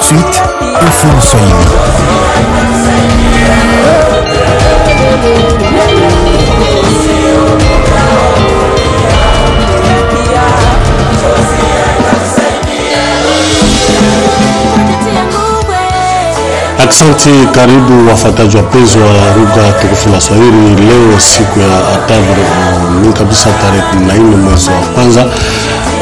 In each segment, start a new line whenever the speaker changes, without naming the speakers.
de suite, Info en Swahili.
Asante, karibu wafuataji wapenzi wa lugha tukufu la Swahili. Leo siku ya tano ni kabisa tarehe 14 mwezi wa kwanza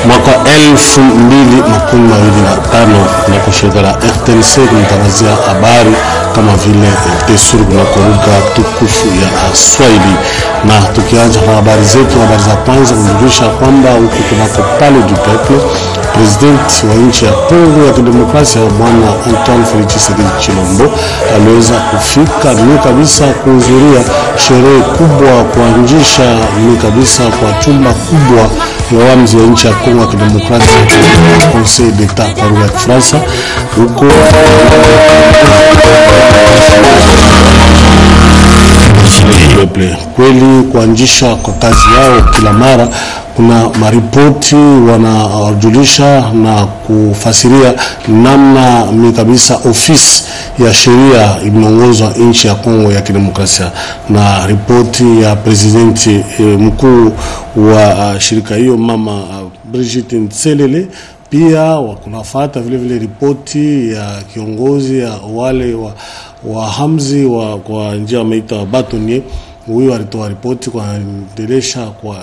mwaka 2025 na kushirika la RTNC kumtangazia habari kama vile tesuru na lugha tukufu ya Swahili. Na tukianza na habari zetu, habari za kwanza kujulisha kwamba huko kunako Palais du Peuple, president wa nchi ya Kongo ya Kidemokrasia Bwana Antoine Félix Tshisekedi Tshilombo aliweza kufika ni kabisa kuhudhuria sherehe kubwa kuanzisha ni kabisa kwa chumba kubwa ya wamzi wa nchi ya Kongo ya Kidemokrasia, Conseil d'État kwa lugha ya Kifaransa. Huko kweli kuanzisha kwa kazi yao kila mara kuna maripoti wanajulisha na kufasiria namna ni kabisa ofisi ya sheria imeongozwa nchi ya Kongo ya Kidemokrasia, na ripoti ya presidenti mkuu wa shirika hiyo mama Brigitte Ntselele. Pia wakunafuata vile vile ripoti ya kiongozi ya wale wa hamzi kwa njia wameita batonnier. Huyo alitoa ripoti kwa ndelesha kwa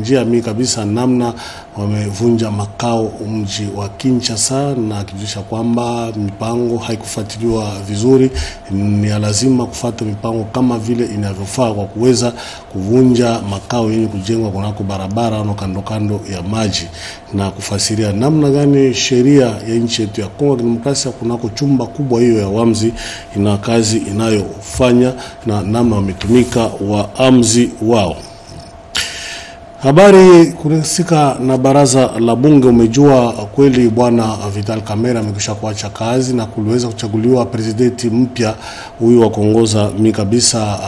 njia mingi kabisa namna wamevunja makao mji wa Kinshasa, na kijisha kwamba mipango haikufuatiliwa vizuri. Ni lazima kufuata mipango kama vile inavyofaa kwa kuweza kuvunja makao yenye kujengwa kunako barabara na kando kando ya maji, na kufasiria namna gani sheria ya nchi yetu ya Kongo ya Kidemokrasia kunako chumba kubwa hiyo ya wamzi ina kazi inayofanya na namna wametumika waamzi wao. Habari kuhusika na baraza la bunge. Umejua kweli bwana Vital Kamerhe amekwisha kuacha kazi na kuliweza kuchaguliwa presidenti mpya huyu wa kuongoza kabisa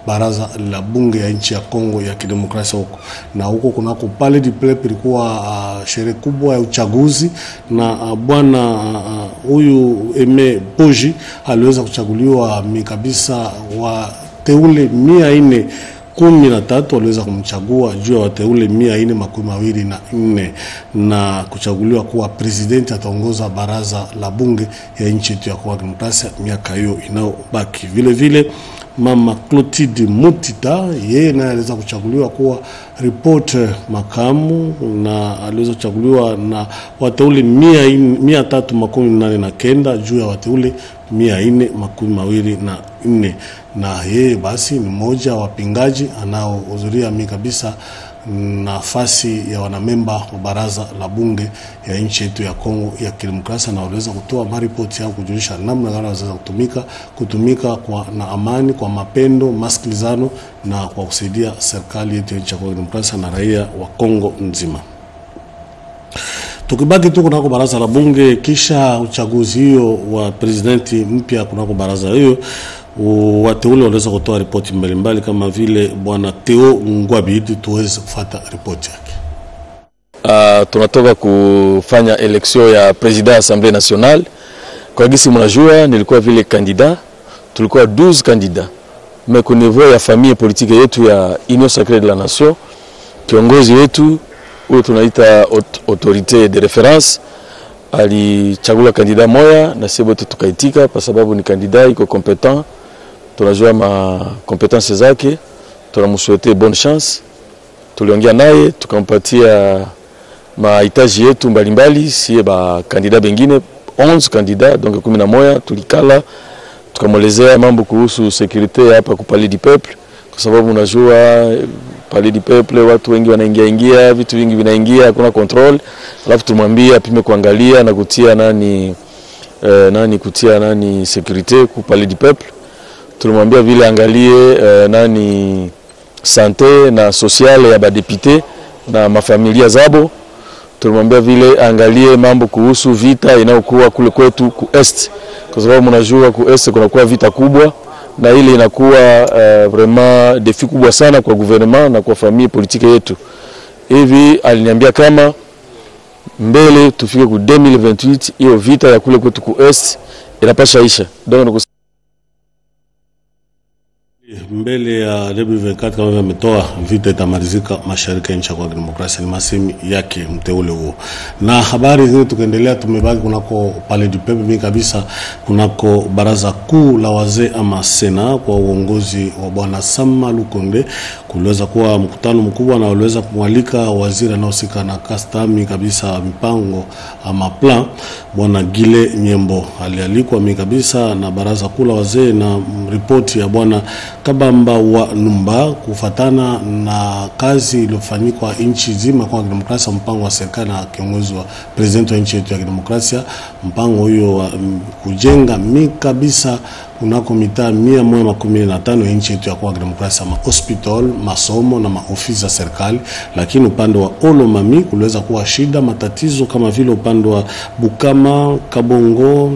baraza la bunge ya nchi ya Kongo ya Kidemokrasia huko. Na huko kunako Palais du Peuple ilikuwa sherehe kubwa ya uchaguzi, na bwana huyu Aime Boji aliweza kuchaguliwa kabisa wa teule 413 waliweza kumchagua juu ya wateule 424 na kuchaguliwa kuwa president ataongoza baraza la bunge ya nchi yetu ya Kongo ya Kidemokrasia miaka hiyo inayobaki. Vile vile mama Clotilde Mutita yeye naye aliweza kuchaguliwa kuwa reporter makamu, na aliweza kuchaguliwa na wateule 389 juu ya wateule 424, na yeye basi ni mmoja wa wapingaji anaohudhuria kabisa nafasi ya wanamemba wa baraza la bunge ya nchi yetu ya Kongo ya Kidemokrasia, na waliweza kutoa maripoti yao kujulisha namna gani wanaweza kutumika kwa na amani, kwa mapendo, masikilizano na kwa kusaidia serikali yetu ya nchi ya Kongo ya Kidemokrasia na raia wa Kongo nzima. Tukibaki tu kunako baraza la bunge, kisha uchaguzi hiyo wa presidenti mpya kunako baraza hiyo, wateule waliweza kutoa ripoti mbalimbali kama vile bwana Theo Ngwabidi. Tuweze kufuata ripoti yake.
Tunatoka kufanya election ya president Assemblée nationale. Kwa gisi mnajua nilikuwa vile candidat, tulikuwa 12 candidats. Mais au niveau ya famille politique yetu ya Union Sacrée de la Nation, kiongozi wetu huyo tunaita autorité de référence alichagula candidat moya, na sisi wote tukaitika kwa sababu ni candidat iko competent. Tunajua ma competence zake, tunamsouhaiter bonne chance. Tuliongea naye tukampatia mahitaji yetu mbalimbali, si ba candidat bengine 11 candidats donc 11, tulikala tukamwelezea mambo kuhusu sécurité hapa ku Palais du Peuple, kwa sababu unajua Palais du Peuple watu wengi wanaingia, vitu vingi vinaingia, hakuna control. Alafu tumwambia apime kuangalia na kutia nani sécurité ku Palais du Peuple. Tulimwambia vile angalie nani santé na sociale ya ba député na mafamilia zabo. Tulimwambia vile angalie mambo kuhusu vita inayokuwa kule kwetu ku Est, kwa sababu mnajua ku Est kuna kuwa vita kubwa, na ile inakuwa vraiment défi kubwa sana kwa gouvernement na kwa famille politique yetu. Hivi aliniambia kama mbele tufike ku 2028 hiyo vita ya kule kwetu ku est inapasha isha. Donc
mbele ya 2024 kama ametoa vita itamalizika mashariki ya nchi ya demokrasia, ni masemi yake mteule huo. Na habari zingine tukaendelea, tumebaki kunako Palais du Peuple mimi kabisa, kunako baraza kuu la wazee ama Sena kwa uongozi wa bwana Sama Lukonde, kuliweza kuwa mkutano mkubwa na waliweza kumwalika waziri anaohusika na custom kabisa mipango ama plan, bwana Gile Nyembo. Alialikwa mimi kabisa na baraza kuu la wazee na ripoti ya bwana Kabamba wa Numba kufatana na kazi iliyofanyika nchi nzima kwa demokrasia, mpango wa serikali na kiongozi wa president wa nchi yetu ya demokrasia. Mpango huyo wa kujenga kabisa kunako mitaa 115 ya nchi yetu ya kwa demokrasia, ma hospital, masomo na maofisi za serikali. Lakini upande wa Olomami kuliweza kuwa shida, matatizo kama vile upande wa Bukama, Kabongo,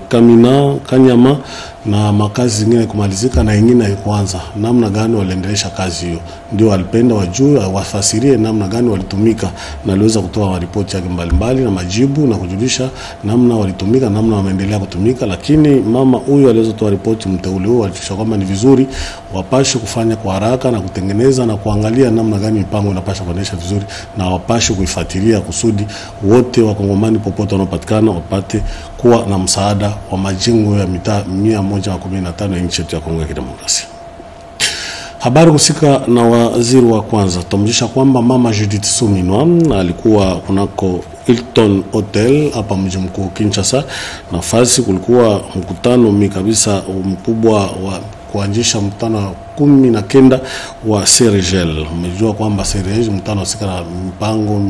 Kamina, Kanyama na makazi zingine kumalizika na nyingine kuanza. Namna gani waliendelesha kazi hiyo, ndio walipenda wajue wafasirie namna gani walitumika, na aliweza kutoa ripoti yake mbalimbali na majibu na kujulisha namna walitumika, namna wameendelea kutumika. Lakini mama huyu aliweza kutoa ripoti mteule huo, alitisha kwamba ni vizuri wapashe kufanya kwa haraka na kutengeneza na kuangalia namna gani mipango inapaswa kuendesha vizuri, na wapashe kuifuatilia kusudi wote wa Kongomani popote wanapatikana wapate kuwa na msaada wa majengo ya mitaa 115 ya nchi yetu ya Kongo ya Kidemokrasia. Habari kusika na waziri wa kwanza, tutamjisha kwamba mama Judith Suminwa alikuwa kunako Hilton Hotel hapa mji mkuu Kinshasa. Nafasi kulikuwa mkutano kabisa mkubwa wa kuanzisha mkutano 19 wa Sergel. Umejua kwamba Sergel mkutano usika na mpango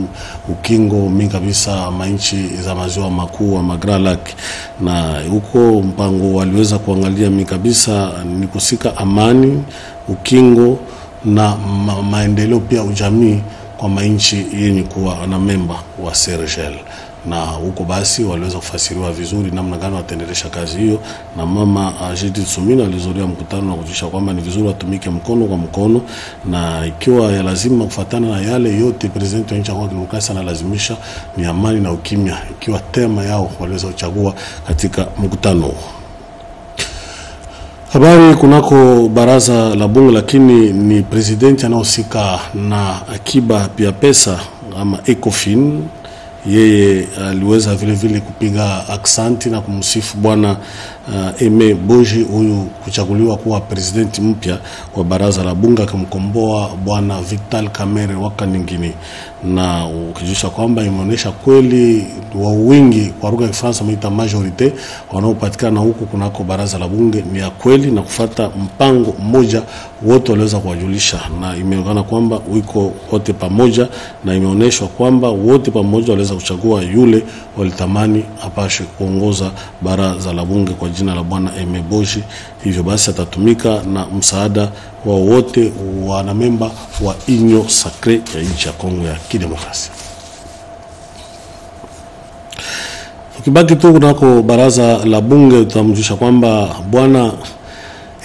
ukingo kabisa mainchi za maziwa makuu wa Grand Lac, na huko mpango waliweza kuangalia kabisa ni kusika amani, ukingo na maendeleo pia ujamii kwa mainchi yenye kuwa na memba wa Sergel. Na huko basi waliweza kufasiriwa vizuri namna gani wataendelesha kazi hiyo, na mama Judith Suminwa alizoria mkutano na kujulisha kwamba ni vizuri watumike mkono kwa mkono, na ikiwa ya lazima kufuatana na yale yote president wa nchi ya demokrasia analazimisha ni amani na ukimya, ikiwa tema yao waliweza kuchagua katika mkutano huo. Habari kunako baraza la bunge, lakini ni president anaohusika na akiba pia pesa ama Ecofin. Yeye aliweza vile vile kupiga aksanti na kumsifu bwana Eme Boji huyu kuchaguliwa kuwa president mpya wa baraza la bunge, kumkomboa bwana Vital Kamerhe waka nyingine, na ukijisha kwamba imeonyesha kweli wa wingi kwa lugha ya Kifaransa mita majorite wanaopatikana huku kunako baraza la bunge ni ya kweli, na kufuata mpango mmoja wote waliweza kuwajulisha, na imeonekana kwamba wiko wote pamoja, na imeonyeshwa kwamba wote pamoja waliweza kuchagua yule walitamani apashe kuongoza baraza la bunge kwa jina la bwana Eme Boji. Hivyo basi atatumika na msaada wa wote wanamemba wa Union Sacrée ya nchi ya Kongo ya Kidemokrasia. Tukibaki tu kunako baraza la bunge, tutamjusha kwamba bwana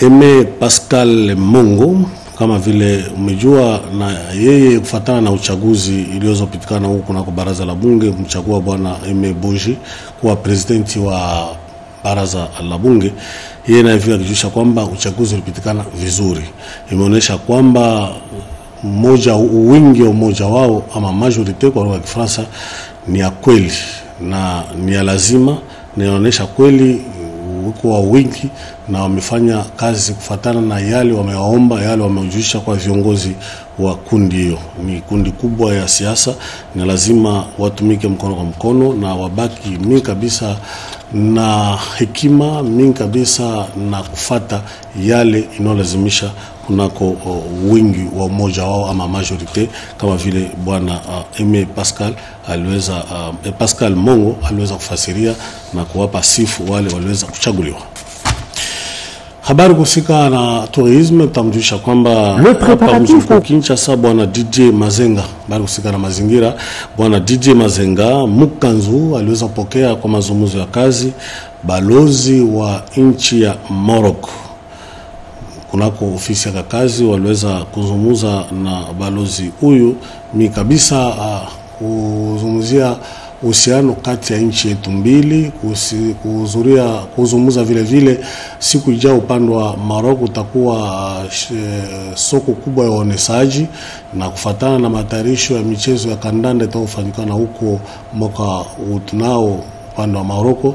Aimé Pascal Mongo, kama vile umejua, na yeye kufuatana na uchaguzi iliyozopitikana huko kunako baraza la bunge mchagua bwana Eme Boji kuwa presidenti wa baraza la bunge. Yeye na hivyo akijusha kwamba uchaguzi ulipitikana vizuri. Imeonyesha kwamba wingi wa mmoja wao ama majorite kwa lugha ya Kifaransa ni ya kweli na ni ya lazima, na inaonyesha kweli kwa wingi na wamefanya kazi kufatana na yale wamewaomba, yale wameujisha kwa viongozi wa kundi hiyo. Ni kundi kubwa ya siasa, na lazima watumike mkono kwa mkono na wabaki mingi kabisa na hekima mingi kabisa na kufata yale inolazimisha kunako wingi wa mmoja wao ama majorite, kama vile bwana Aimé Pascal Mongo aliweza kufasiria na kuwapa sifu wale waliweza kuchaguliwa. Habari kusika na tourisme, tamjulisha kwamba hapa mjini Kinshasa bwana DJ Mazenga, habari kusika na mazingira, bwana DJ Mazenga Mukanzu aliweza kupokea kwa mazungumzo ya kazi balozi wa nchi ya Morocco. Kunako ofisi ya kazi waliweza kuzungumza na balozi huyu kabisa kuzungumzia uhusiano kati ya nchi yetu mbili, kuzungumza vile vile siku ijayo upande wa Morocco utakuwa soko kubwa ya uoneshaji, na kufuatana na matayarisho ya michezo ya kandanda itakayofanyika huko mwaka tunao upande wa Morocco,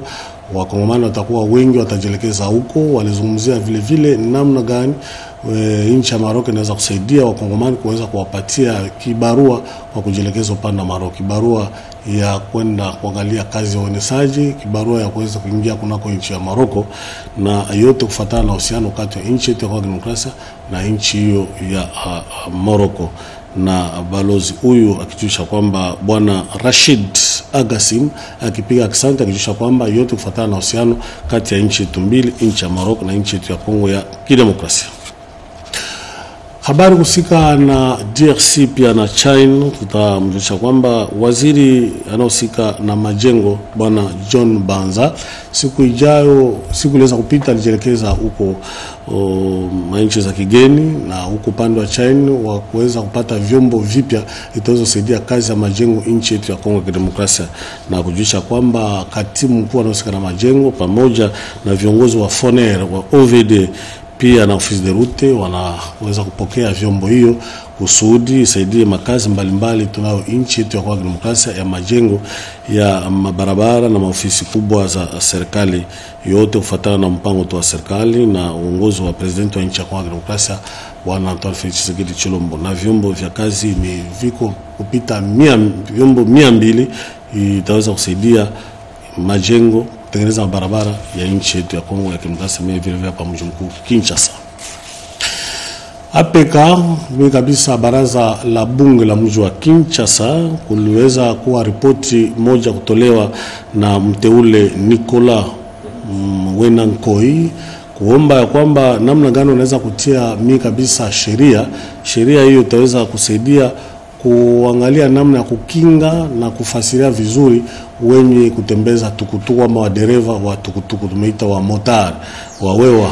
wakongomani watakuwa wengi watajelekeza huko. Walizungumzia vile vile namna gani nchi ya Morocco inaweza kusaidia wakongomani kuweza kuwapatia kibarua kwa kujelekeza upande wa Morocco, kibarua ya kwenda kuangalia kazi ya uoneshaji, kibarua ya kuweza kuingia kunako nchi ya Morocco, na yote kufuatana na uhusiano kati ya nchi yetu ya demokrasia na nchi hiyo ya Morocco. Na balozi huyu akijulisha kwamba bwana Rashid Agasim akipiga asante, akijulisha kwamba yote kufuatana na uhusiano kati ya nchi yetu mbili, nchi ya Morocco na nchi yetu ya Kongo ya Kidemokrasia. Habari kusika na DRC pia na China, tutamjulisha kwamba waziri anaohusika na majengo bwana John Banza siku ijayo, siku iliweza kupita, alijelekeza huko nchi za kigeni na huko pande wa China wa kuweza kupata vyombo vipya itaweza kusaidia kazi ya majengo nchi yetu ya Kongo ya Kidemokrasia, na kujulisha kwamba katibu mkuu anaohusika na majengo pamoja na viongozi wa FONER wa OVD pia na ofisi de route wanaweza kupokea vyombo hiyo kusudi isaidie makazi mbalimbali tunayo nchi yetu ya Kongo ya Kidemokrasia ya majengo ya mabarabara na maofisi kubwa za serikali yote kufuatana na mpango wa serikali na uongozi wa president wa nchi ya Kongo ya Kidemokrasia bwana Antoine Felix Tshisekedi Tshilombo. Na vyombo vya kazi ni viko kupita vyombo 200 itaweza kusaidia majengo kutengeneza barabara ya nchi yetu ya Kongo ya Kidemokrasia vile vile hapa mji mkuu Kinshasa. APK kabisa baraza la bunge la mji wa Kinshasa kuliweza kuwa ripoti moja kutolewa na mteule Nicolas Wenankoi kuomba ya kwamba namna gani unaweza kutia kabisa sheria hiyo itaweza kusaidia kuangalia namna ya kukinga na kufasiria vizuri wenye kutembeza tukutuku ama wadereva wa tukutuku, tumeita wa motar wawewa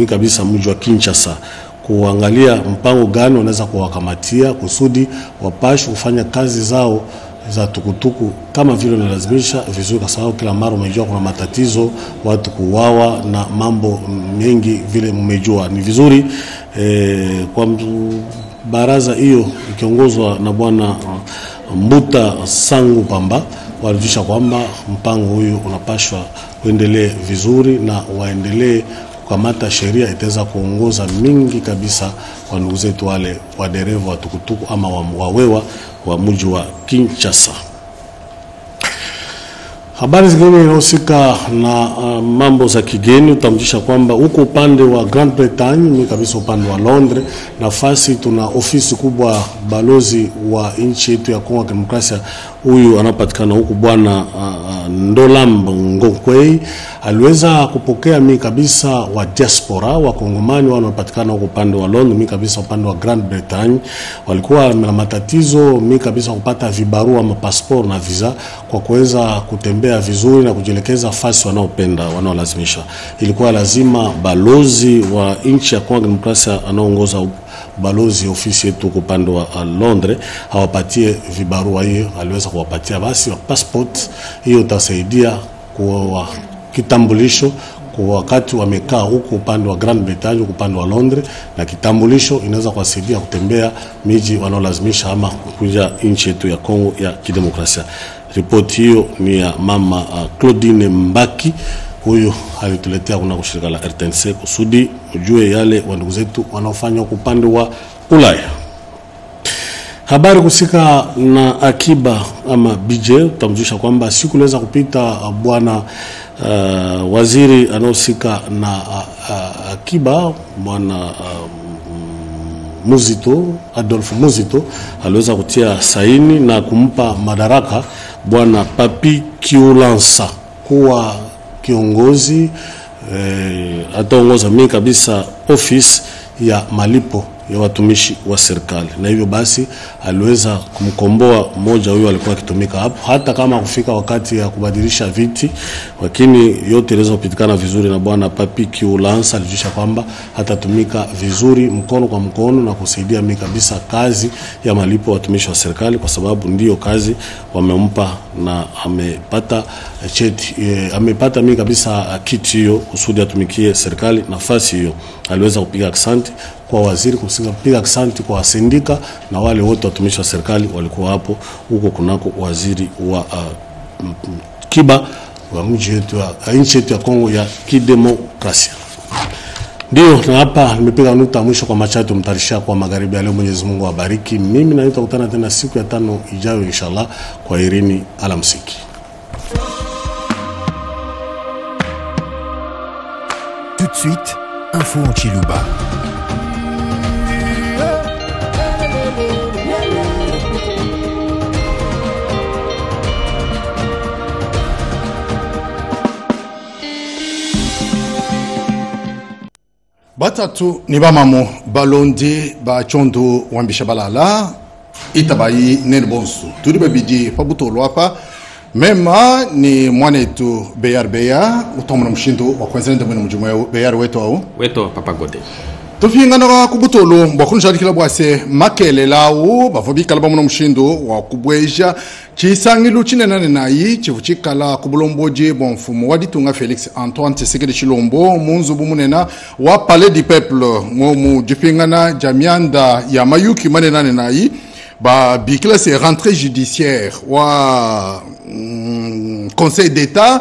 kabisa mji wa Kinshasa, kuangalia mpango gani wanaweza kuwakamatia kusudi wapashe kufanya kazi zao za tukutuku kama vile wanalazimisha vizuri, kwa sababu kila mara umejua kuna matatizo, watu kuuawa na mambo mengi vile mmejua. Ni vizuri kwa baraza hiyo ikiongozwa na bwana Mbuta Sangu Pamba walijisha kwamba mpango huyu unapashwa kuendelee vizuri na waendelee kukamata sheria itaweza kuongoza mingi kabisa kwa ndugu zetu wale wadereva wa tukutuku ama wawewa wa mji wa Kinshasa. Habari zingine inahusika na mambo za kigeni, utamjisha kwamba huko upande wa Grand Bretagne kabisa upande wa Londres, nafasi tuna ofisi kubwa balozi wa nchi yetu ya Kongo ya Kidemokrasia huyu anapatikana huko bwana Ndolamb Ngokwei aliweza kupokea kabisa wa diaspora wa Kongomani wanaopatikana huko upande wa Londres kabisa upande wa Grand Bretagne, walikuwa na matatizo kabisa kupata vibarua ama passport na visa kwa kuweza kutembea vizuri na kujielekeza fasi wanaopenda wanaolazimisha. Ilikuwa lazima balozi wa nchi ya Kongo ya Kidemokrasia anaongoza balozi ofisi yetu upande wa Londres hawapatie vibarua hiyo, aliweza kuwapatia basi wa passport hiyo, itasaidia kwa kitambulisho kwa wakati wamekaa huko upande wa Grand Bretagne upande wa Londres, na kitambulisho inaweza kuwasaidia kutembea miji wanaolazimisha ama kuja nchi yetu ya Kongo ya Kidemokrasia. Ripoti hiyo ni ya mama Claudine Mbaki, huyu alituletea kuna shirika la RTNC kusudi ujue yale wandugu zetu wanaofanya upande wa Ulaya. Habari kusika na akiba ama BJ, tutamjusha kwamba siku iliweza kupita bwana waziri anaohusika na akiba bwana Muzito, Adolphe Muzito aliweza kutia saini na kumpa madaraka bwana Papi Kiulansa kuwa kiongozi ataongoza kabisa office ya malipo ya watumishi wa serikali, na hivyo basi aliweza kumkomboa mmoja huyo alikuwa akitumika hapo, hata kama kufika wakati ya kubadilisha viti, lakini yote iliweza kupitikana vizuri, na bwana Papi Kiulansa alijisha kwamba hatatumika vizuri mkono kwa mkono na kusaidia mimi kabisa kazi ya malipo watumishi wa serikali, kwa sababu ndio kazi wamempa na amepata cheti, amepata mimi kabisa kiti hiyo kusudi atumikie serikali. Nafasi hiyo aliweza kupiga asante kwa waziri, kupiga asante kwa sindika na wale wote watumishi wa serikali walikuwa hapo huko kunako waziri wa Kiba wa mji wetu wa nchi yetu ya Kongo ya Kidemokrasia. Ndio, na hapa nimepiga nukta mwisho kwa machato mtarisha kwa magharibi ya leo. Mwenyezi Mungu awabariki. Mimi na nitakutana tena siku ya 5 ijayo inshallah. Kwa irini, alamsiki.
Tout de suite, info en Chiluba.
Batatu ni bamamo balondi ba chondo wambisha balala itabai nenbonsu turi babiji pabutolo hapa mema ni mwanetu Beya utomuna mshindo wa kwanza ndio mwana mjumwe Beya weto
Papa Gode
tufingana kubutolo mbakunjadikila bwase makele lawo bavobikala bamuna mshindo wa kubweja chisangilu chinenane nayi chivuchikala kubulomboje bonfumo waditunga Felix Antoine Tshisekedi Chilombo munzu bumunena wa Palais du Peuple ngomu jipingana jamianda ya mayuki manenane nayi ba bikila c'est rentrée judiciaire wa Conseil d'État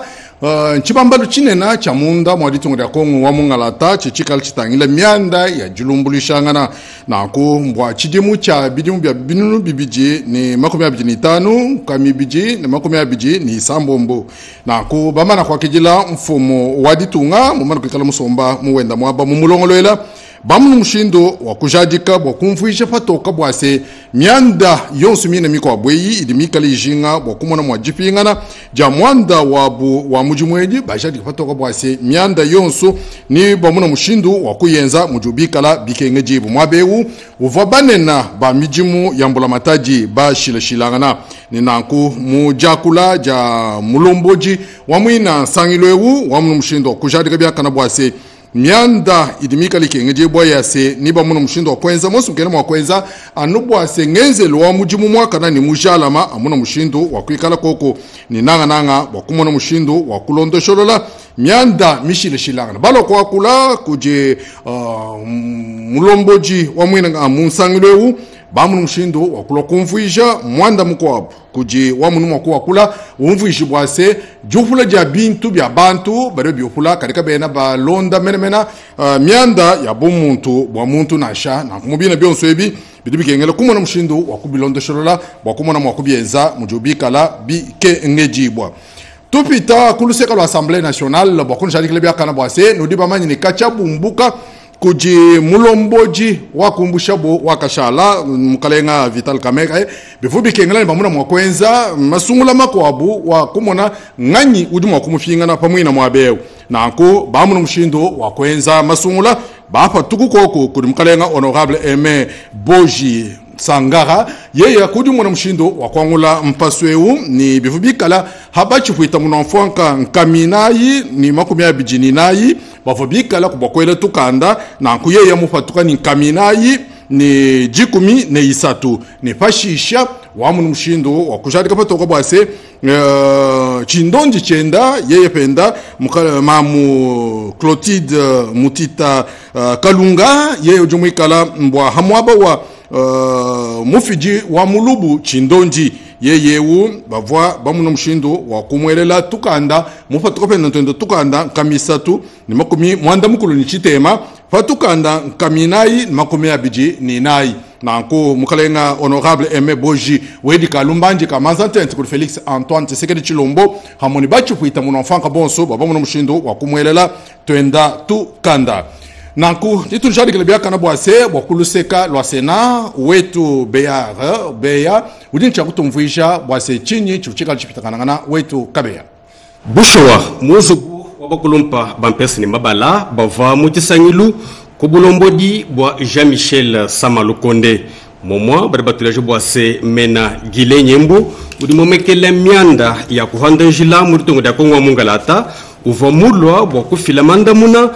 Chibambalu chinena cha munda mwaditunga ya Kongo wa mungalata chichikala chitangila mianda ya julumbulishangana nako mbwa chidimu cha bidimu bya binunu bibiji ni 25 kami biji ni 20 ni sambombo nako bamana kwa kijila mfumo waditunga mumana kikala musomba muwenda mwaba mumulongoloela bamu mushindo wa kujadika bwa kumfuisha patoka bwase mianda yonsu mine miko abweyi idimikali jinga bwa kumona mwajipingana jamwanda wabu wa mujumweji bajadika patoka bwase mianda yonsu ni bamuna mushindo wa kuyenza mujubikala bikenge jibu mwabewu uvabanena ba mijimu yambula mataji ba shilashilangana ni nanku mujakula ja mulomboji wa mwina sangilwewu wa mushindo kujadika byakana bwase mianda idimika likenge bwaya se niba muno mushindo kwenza mosu mkene mwa kwenza anubwa se ngenze lo wa mujimu mwaka na ni mujalama amuno mushindo wa kwikala koko ni nanga wakumona mushindo wa kulondo sholola mianda mishile shilangana balo kwa kula kuje mulomboji wa mwina munsangilwewu bamu mushindo wa kula kumfuisha mwanda mukwabu kuji wa munu mwa kula umfuishi bwase jufula ja bintu bya bantu bare byufula karika bena ba londa menemena mianda ya bomuntu bwa muntu nasha na kumubina byonso ebi bidibikengela kumona mushindo wa kubilondo sholola bwa kumona mwa kubienza mujubikala bike ngejibwa tupita kuluseka lo Assemblée nationale bwa kunjadikile bya kana bwase nodiba manyi ni kacha bumbuka kuji mulomboji wakumbusha bo wakashala mukalenga Vital Kamerhe bifubi kengela bamuna mwakwenza masungula makwabu wa kumona nganyi udi mwakumufinga pamwina mwabeo nako bamuna mushindo wakwenza masungula bapa tukukoko kudi mukalenga Honorable Aimé Boji Sangara yeye kudi mwana mushindo wakwangula mpasweu ni bifubikala habachi fuita munamfuanka nkaminayi ni makumia bijini nayi bafubikala kubakwele tukanda na kuyeye mufatuka ni nkaminayi ni jikumi ne isatu ni pashisha wa mwana mushindo wakujadika patoka bwase chindonji chenda yeye penda mamu Clotilde Mutita Kalunga yeye ujumuikala mbwa hamwaba wa mufiji wa mulubu chindonji yeyewu bavwa bamuno mushindo wa kumwelela tukanda mufatuka penda ntendo tukanda kamisatu ni makumi mwanda mukulu ni chitema fatukanda kaminayi ni makumi abiji ni nayi nanko mukalenga Honorable Aimé Boji wedi kalumbanji kamanzantente kuli Felix Antoine Tshisekedi Chilombo hamoni bachi kuita munamfanka bonso babamuno mushindo wa kumwelela twenda tukanda nanku titunjadikile byakana bwase wakuluseka lwa Sena wetu Beya udincha kutumvuisha bwase chinyi chuchika chipitakana wetu Kabeya
bushowa muzugu wabakulumpa bampesi ni mabala bava muchisangilu Kobulombodi bwa Jean-Michel Samalukonde momwa barabatulaje bwa se mena gile nyembo udi momekele mianda ya kuhanda njila muritongo da kongwa mungalata uvamulwa bwa kufilamanda muna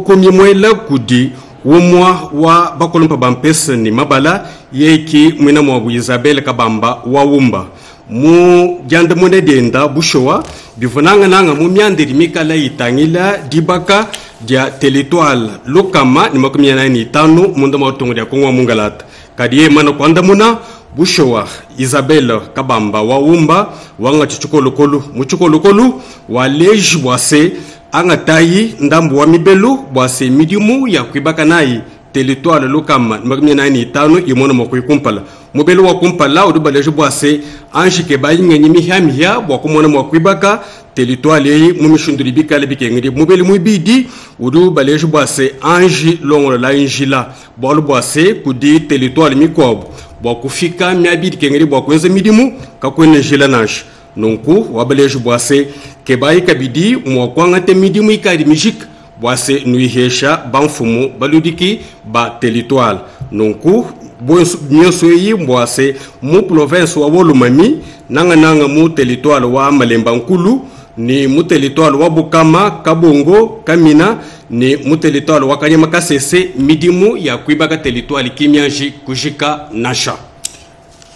kumyemwela kudi womwa wa bakolompa bampesa ni mabala yeki mwina mwabu Isabel Kabamba wa wumba mu janda mune denda bushowa bivunanga nanga mu myandiri mikala itangila dibaka dia teletoile lokama ni makumya ni tano munda matongo dia kongwa mungalata kadiye mana kwanda muna bushowa Isabel Kabamba wa wumba wanga chukolokolu muchukolokolu wa lej bwase anga tayi ndambu wa mibelu bwase midimu ya kwibaka nayi teletoile lokama ni makumya ni tano imono makuikumpala mobelo wa kumpala udubaleje bwase anjike bayinga nyimi hamia bwa kumona mwa kwibaka teletoile yi mumishunduri bikale bikengiri mobeli mwibidi udubaleje bwase anji longo la injila bwa bwase kudi teletoile mikob bwa kufika miabidi kengiri bwa kwenza midimu kakwene jila nash nonku wabaleje bwase kebayi kabidi mwa kwangate midimu ikadi mijik bwase nuihesha banfumu baludiki ba teletoile nonku nyoso yi mbwase mu province wa Wolumami nanga mu territoire wa Malemba Nkulu ni mu territoire wa Bukama Kabongo Kamina ni mu territoire wa Kanyama Kasese midimu ya kuibaka territoire kimyanji kujika nasha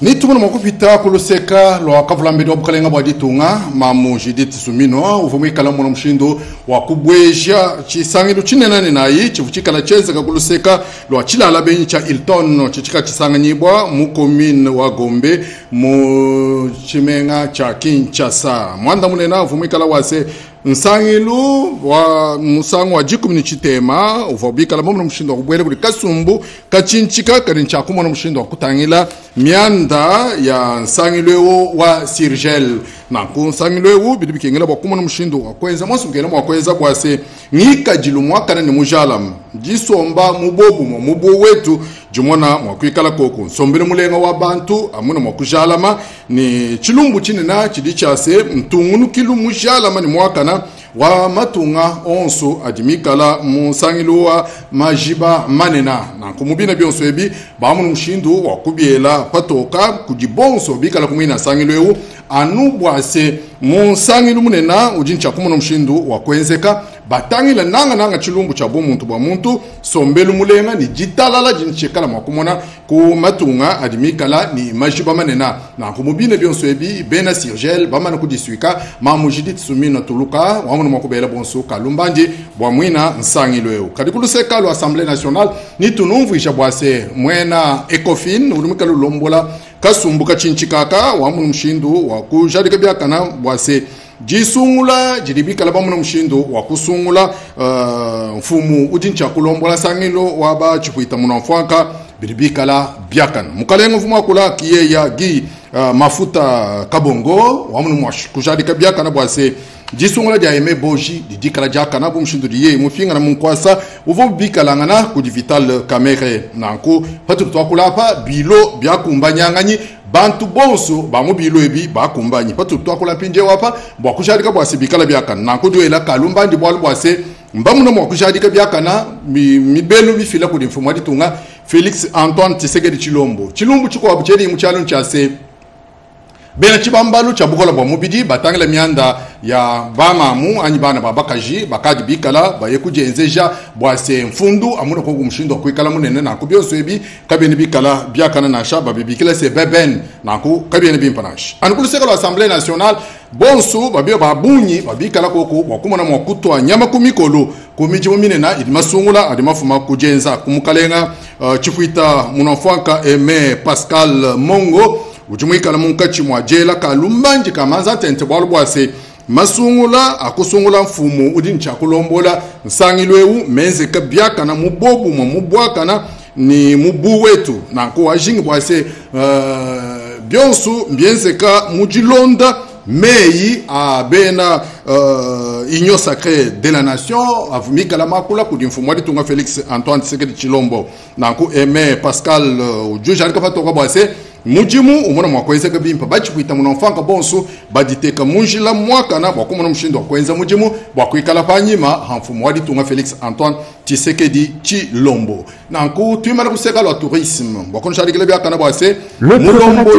ni tumuna makupita kuluseka lo kavulambe do bukalenga bwa ditunga mamu Judith Sumino uvumwe kala mwana mshindo wa kubweja chisangilu chinenane nayi chivuchikala cheze kakuluseka lo chilala benyi cha Hilton chichika chisanganyibwa mu commune wa Gombe mu chimenga cha Kinshasa mwanda munena uvumwe kala wase nsangilu wa musango wa jikumini chitema uvobika la mwana mshindo kubwele kuli kasumbu kachinchika karincha kumwana mshindo kutangila mianda ya nsangilwewo wa Sirgel na kunsangilwewo bidibikengela bwa kumwana mshindo wa kwenza mwasungela mwa kwenza kwase ngika jilumwa kana ni mujalam jisomba mubobu mubo wetu jumona mwakwikala koko sombele mulenga wa bantu amuna mwakujalama ni chilumbu chinena chidichase mtungunu kilu mujalama ni mwakana wa matunga onso adimikala musangilo wa majiba manena na kumubina byonso ebi bamu mshindu wa kubiela patoka kujibonso bikala kumina sangilo anubwase musangilo munena ujincha kumuna mshindu wa kwenzeka batangila nanga chilumbu cha bomuntu bwa muntu sombelu mulenga ni jitalala jinchekala mwakumona ku matunga adimikala ni majiba manena na kumubina byonso ebi bena Sirgel bamana kudiswika mamu Judith Sumino tuluka wamuna mwakubela bonso kalumbanje bwa mwina nsangilweo kadikuluseka lo Assemblée nationale ni tunumvu ishabwase mwena Ecofin ulumikala lombola kasumbuka chinchikaka wamuna mshindu wa kujadika byakana bwase jisungula jiribika la bamu mshindo wa kusungula mfumu ujincha kulombola sangilo waba chipuita munamfwanka biribika la byakan mukalengo mfumu akula kiye ya gi mafuta kabongo wamu mwash kujadika byakana bwase jisungula ja eme boji didikala jakana bu mshindo diye mufinga na munkwasa uvo bika ngana ku Vital Kamerhe nanko patu twakula pa bilo byakumbanyangani bantu bonso bamubilo ebi bakumbanyi patu twakula pinje wapa bwa kushadika bwa sibikala byakana nanko doela kalumba ndi bwa bwase mbamu na mwa kushadika byakana mibelo bifila ku mfumu ditunga Félix Antoine Tshisekedi Chilombo chiko abucheri muchalo nchase bena chibambalu chabukola bwa mubidi batangela mianda ya bamamu anyibana babakaji bakadi bikala bayekujenzeja bwase mfundu amuna kongu mshindo kwikala munene na kubyoso ebi kabene bikala byakana na shaba bibikila se beben na ku kabene bimpanash anukuluseka lo Assemblée nationale bonsu babyo babunyi babikala koko bakumana mwakutwa nyama kumikolo kumijimo minena idimasungula adimafuma kujenza kumukalenga chifuita munafwanka Aimé Pascal Mongo ujumuika na munkachi mwa jela kalumbanji kamanza tente bwalu bwase masungula akusungula mfumu udincha kulombola nsangilwewu menze kabyaka na mubobu mwa mubwakana ni mubu wetu na ko ajingi bwase byonsu mbienzeka mujilonda meyi a bena union sacrée de la nation avumika la makula kudi mfumu ditunga Félix Antoine Tshisekedi Chilombo na ko Aimé Pascal ujuja alika patoka bwase mujimu umona mwakweza kabimpa bachikuita munamfanka bonso baditeka munjila mwaka na bakumona mshindo kwenza mujimu bakwikala panyima hamfumu wadi tunga Felix Antoine Tshisekedi Tshilombo nanku tuimana kuseka lo tourisme bakonshali bya kana bwase mulombo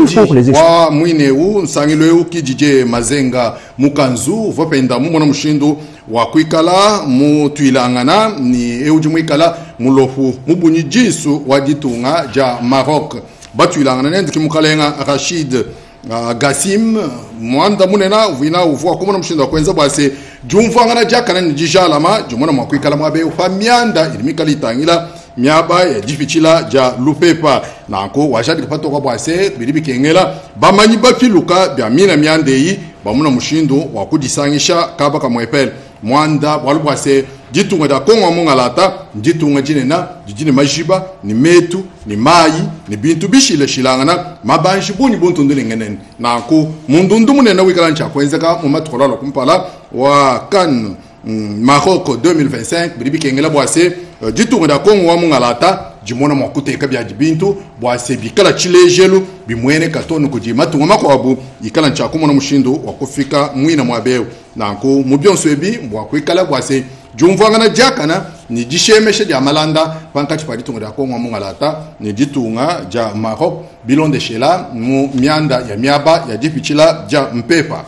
wa mwineu nsangilweu kijije mazenga mukanzu vopenda mumona mshindo wa kwikala mutwilangana ni eujimwikala mulofu mubunyi jisu waditunga ja Maroc batwilangana nendiki mukalenga Rachid Gassim mwanda munena uvina uvua kumona mshindo kwenza bwase jumfangana jakana ni jijalama jumona mwakwikala mwabe ufamianda ilimikala itangila miaba ya jifichila ja lupepa nanko washadi kapato kwa bwase bilibi kengela bamanyi bafiluka bya mina miandeyi bamuna mshindo wakudisangisha kaba kamwepele mwanda walubwase jitunga da Kongo mungalata jitunga jinena jijine majiba ni metu ni mayi ni bintu bishile shilangana mabanshi buni buntu ndulengenen nanko mundundu munena wikalancha kwenzeka mu matkolalo kumpala wa kan Maroc 2025 bilibi kengela bwase jitunga da Kongo wa mungalata jimona mwakuteka bya jibintu bwase bikala chilejelu bimwene katonu kujima tunga makwabu ikala nchakumona mushindo wakufika mwina mwabeo nanko mubyonso ebi mwakwikala bwase jumvangana jakana ni jishemeshe ja malanda pankati pali tunga da Kongo mungalata ni jitunga ja Maroc bilonde shela mu mianda ya miaba ya jipichila ja mpepa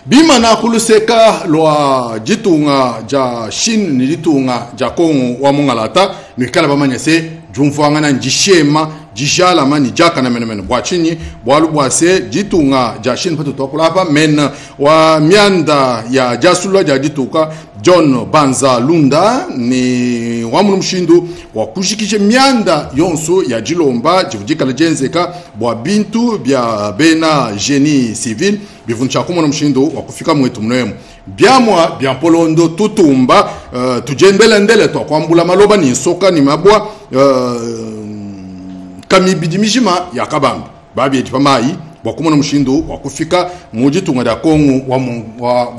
bima na kuluseka lwa jitunga ja Shin ni jitunga ja Kongo wa mungalata ni kala bamanyese jumvangana njishema jishala mani jaka na menemene bwachinyi bwalu bwase jitunga ja Shin patu tokulapa men wa mianda ya jasulwa ja jituka John Banza Lunda ni wamunu mshindu wa kushikishe mianda yonso ya jilomba jivujika lejenzeka bwa bintu bya bena genie civil bivuncha kumona mshindu wa kufika mwetu mnemu byamwa bya polondo tutumba tujendele ndele to kwambula maloba ni soka ni mabwa kamibidimishima ya kabamba babi ejipamai wakumona mshindu wa kufika mujitunga da Kongo wa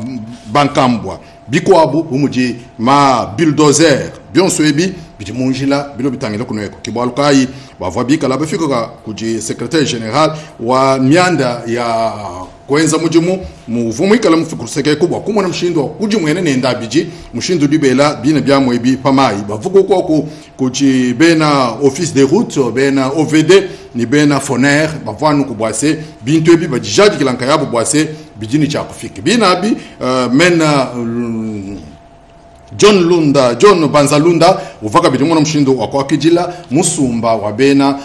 bankambwa bikwabo umuji ma bulldozer byonso ebi bijimunjila bilo bitangela kunweko kibwalukai bavwa bikala bafika kuji secrétaire général wa mianda ya kwenza mujimu muvumikala mfikuruseke kubwa kumona mshindo kujimwene nenda biji mshindo dibela bina byamwe bi pamai bavuga ko kuji bena office de route bena OVD ni bena foner bavanu kubwase bintu ebi bajijaji kilanka yabo bwase bijini cha kufika bina bi mena John Banza Lunda uvaka bidimona mshindo wakwa kijila musumba wa bena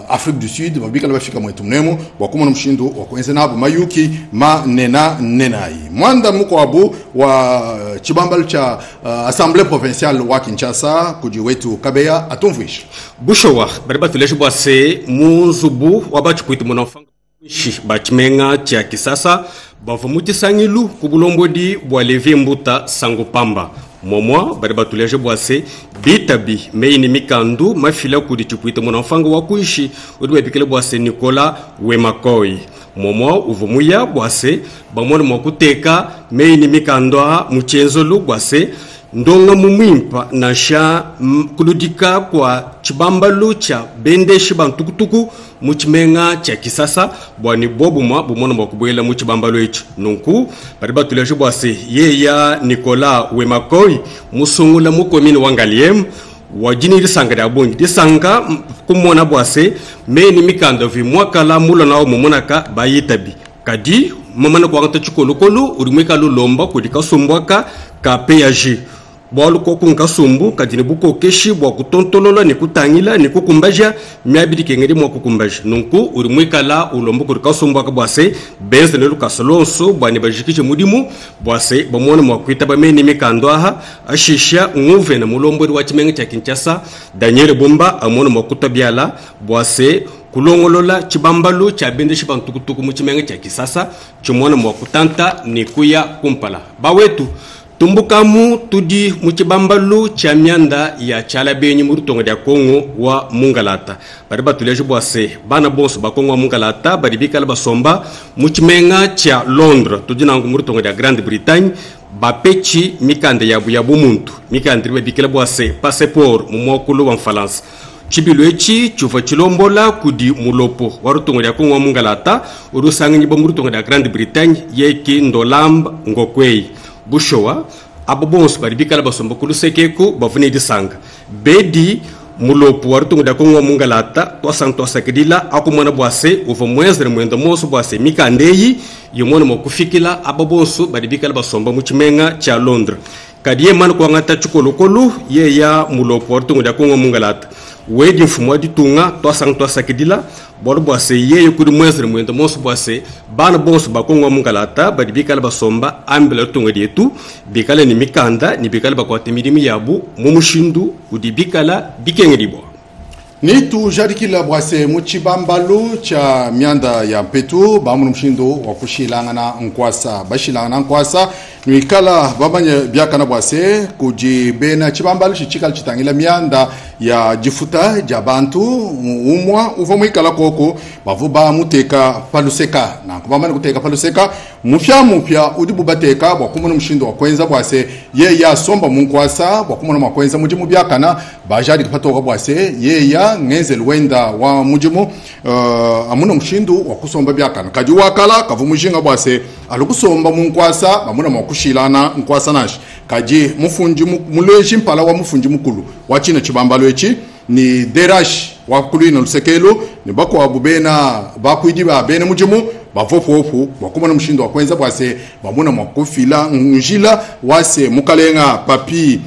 Afrique du Sud babika bafika mwetu mnemo wakumona mshindo wakwenze nabo mayuki ma nenai mwanda muko abu wa chibambal cha Assemblée provinciale wa Kinshasa kuji wetu Kabeya atumvuisha
bushowa bariba tuleje bwase munzubu wabachukwita monofanga bachimenga cha kisasa bavumuti sangilu kubulombodi bwa levi mbuta sango pamba momwa bariba tuleje bwase bitabi meini mikandu mafila kudi chukwita monofanga wa kuishi udwe bikele bwase Nicolas Wemakoi momwa uvumuya bwase bamona mwakuteka meini mikandwa muchenzolu bwase ndonga mumwimpa na sha kuludika kwa chibambalu cha bendeshi bantukutuku muchimenga cha kisasa bwani bobuma bumona mwakubwela muchibambalu echi nunku bariba tuleje bwase yeya Nicolas Wemakoi musungula mukomini wangaliem wajini risanga da bongi disanga kumona bwase meni mikando vi mwakala mulo nao mumonaka bayitabi kadi mamana kwa ngata chukolokolo urimweka lomba kudika sumbwaka ka PAG bwalu ko kunka sumbu kadini buko keshi bwa kutontolola ni kutangila ni kukumbaja miabidi kengedi mwa kukumbaja nunku urimweka la ulombo kudika sumbwaka bwase benze ne lukasolonso bwani bajikije mudimu bwase bamona mwa kwita bameni mikando aha ashisha nguve na mulombo wa chimenga cha Kinshasa Daniel Bomba amona mwa kutabiala bwase kulongolola chibambalu cha bendeshi bantukutuku muchimenga cha kisasa chumona mwa kutanta ni kuya kumpala bawetu tumbukamu tudi muchibambalu cha mianda ya chalabenyi murutonga dia Kongo wa mungalata bariba tuleje bwase bana bonso ba Kongo wa mungalata baribika basomba muchimenga cha Londres tudina murutonga dia Grande Bretagne bapechi mikande yabu muntu mikande bikela bwase passeport mumokulu wa France chibilwechi chuva chilombola kudi mulopo warutongo ya Kongo mungalata urusangi bamurutongo ya Grande Bretagne yeki ndolamba ngokwei bushowa abobons baribikala basomba kulusekeko bavune disanga bedi mulopo warutongo ya Kongo mungalata toasa kedila akumana bwase uva mwezre mwenda moso bwase mikandeyi yomona mokufikila abobonso baribikala basomba muchimenga cha Londres kadiye man ko ngata chukolokolu ye ya mulopo warutongo ya Kongo mungalata wedi mfumo di tunga toasa kedila bolo bwase ye yokuri mwezre mwenda moso bwase bana bonso bakongo mungalata baribikala basomba ambela tunga dietu bikala ni mikanda ni bikala bakwate mirimi yabu mumushindu udibikala bikengedibo
ni tu jarikila bwase muchibambalu cha mianda ya mpetu bamu mshindo wa kushilangana nkwasa bashilangana nkwasa nuikala babanye byakana bwase kujibena chibambalu chichikala chitangila mianda ya jifuta jabantu umwa uva muikala koko bavuba muteka paluseka na kubamana kuteka paluseka mupya udibubateka bwakumuna mshindo wa kwenza bwase ye ya somba munkwasa bwakumuna makwenza mujimu byakana bajadi kupatoka bwase ye ya ngenzel wenda wa mujimu amuna mshindo wa kusomba byakana kaji wakala kavumujinga bwase alukusomba munkwasa bamuna makushilana nkwasa nashi kaji mufunji muleji mpala wa mufunji mukulu wachina chibambalo echi ni derash wakulina lusekelo ni bako abubena bakuidi ba bene mujimu bavopofu bakumana mshindo wa kwenza bwase bamuna makufila njila wase mukalenga papi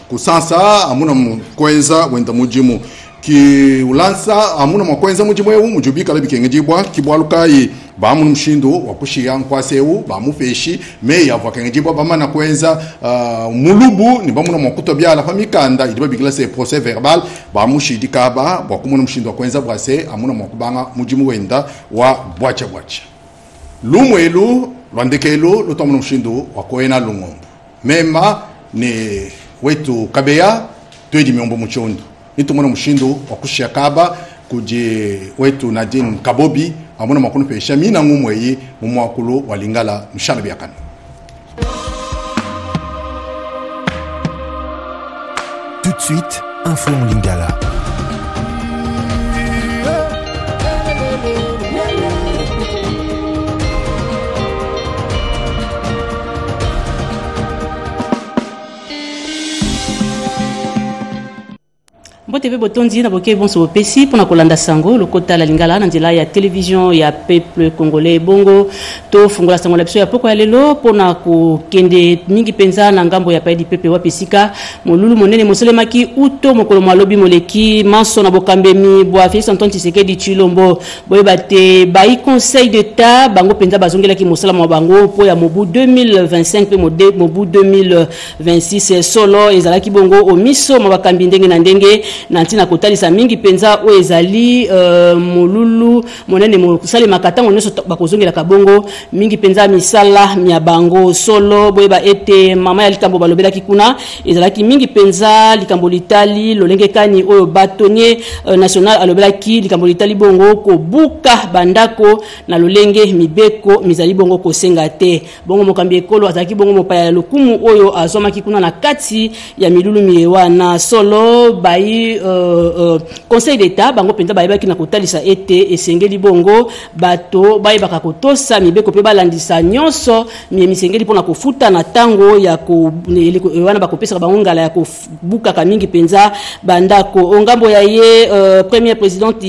kusansa amuna kwenza wenda mujimu ki ulansa amuna makwenza mujimu ewu mujubika labikengejibwa kibwalukai bamu mshindo wakushia nkwaseu bamufeshi meya vakengejibwa bamana kwenza mulubu ni bamuna makuto byala famikanda idiba bigila se procès verbal bamushidikaba bakumuna mshindo wakwenza bwase amuna makubanga mujimu wenda wa bwacha lumwelu lwandekelo lutamuna mshindo wakoena lungombo mema ni wetu kabea twedi miombo muchondo nitumuna mshindo wakushia kaba kuje wetu Nadine Kabobi amuna makunu pesha mina ngumweyi mumwakulu walingala mshala byakana.
Tout de suite, info en lingala.
TV Botondi na boke bonso pesi pona kolanda sango lokota la lingala na njela ya télévision ya peuple congolais bongo to fungola sango la biso ya poko ya lelo pona ko kende mingi penza na ngambo ya paidi pepe wa pesika molulu monene moselemaki uto mokolo malobi moleki manso na bokambemi bwa Félix Antoine Tshisekedi Tshilombo boyebate bai conseil d'état bango penza bazongela ki mosala mwa bango po ya mobu 2025 pe mobu 2026 solo ezalaki bongo omiso mabakambi ndenge na ndenge nantina kotalisa mingi penza o ezali molulu monene mosale makata ngoneso bakozongela kabongo mingi penza misala mya bango solo boyeba ete mama ya likambo balobelaki kuna ezalaki mingi penza likambo litali lolenge kani oyo batonye national alobelaki likambo litali bongo ko buka bandako na lolenge mibeko mizali bongo ko senga te bongo mokambi ekolo azaki bongo mopaya lokumu oyo azomaki kuna na kati ya milulu miyewa na solo bai conseil d'état bango penza bayebaki na kotalisa ete esengeli bongo bato bayebaka kotosa mibeko pe balandisa nyonso misengeli pona kofuta na tango ya ko wana bakopesa bango ngala ya kobuka mingi penza bandako ongambo ya ye première présidente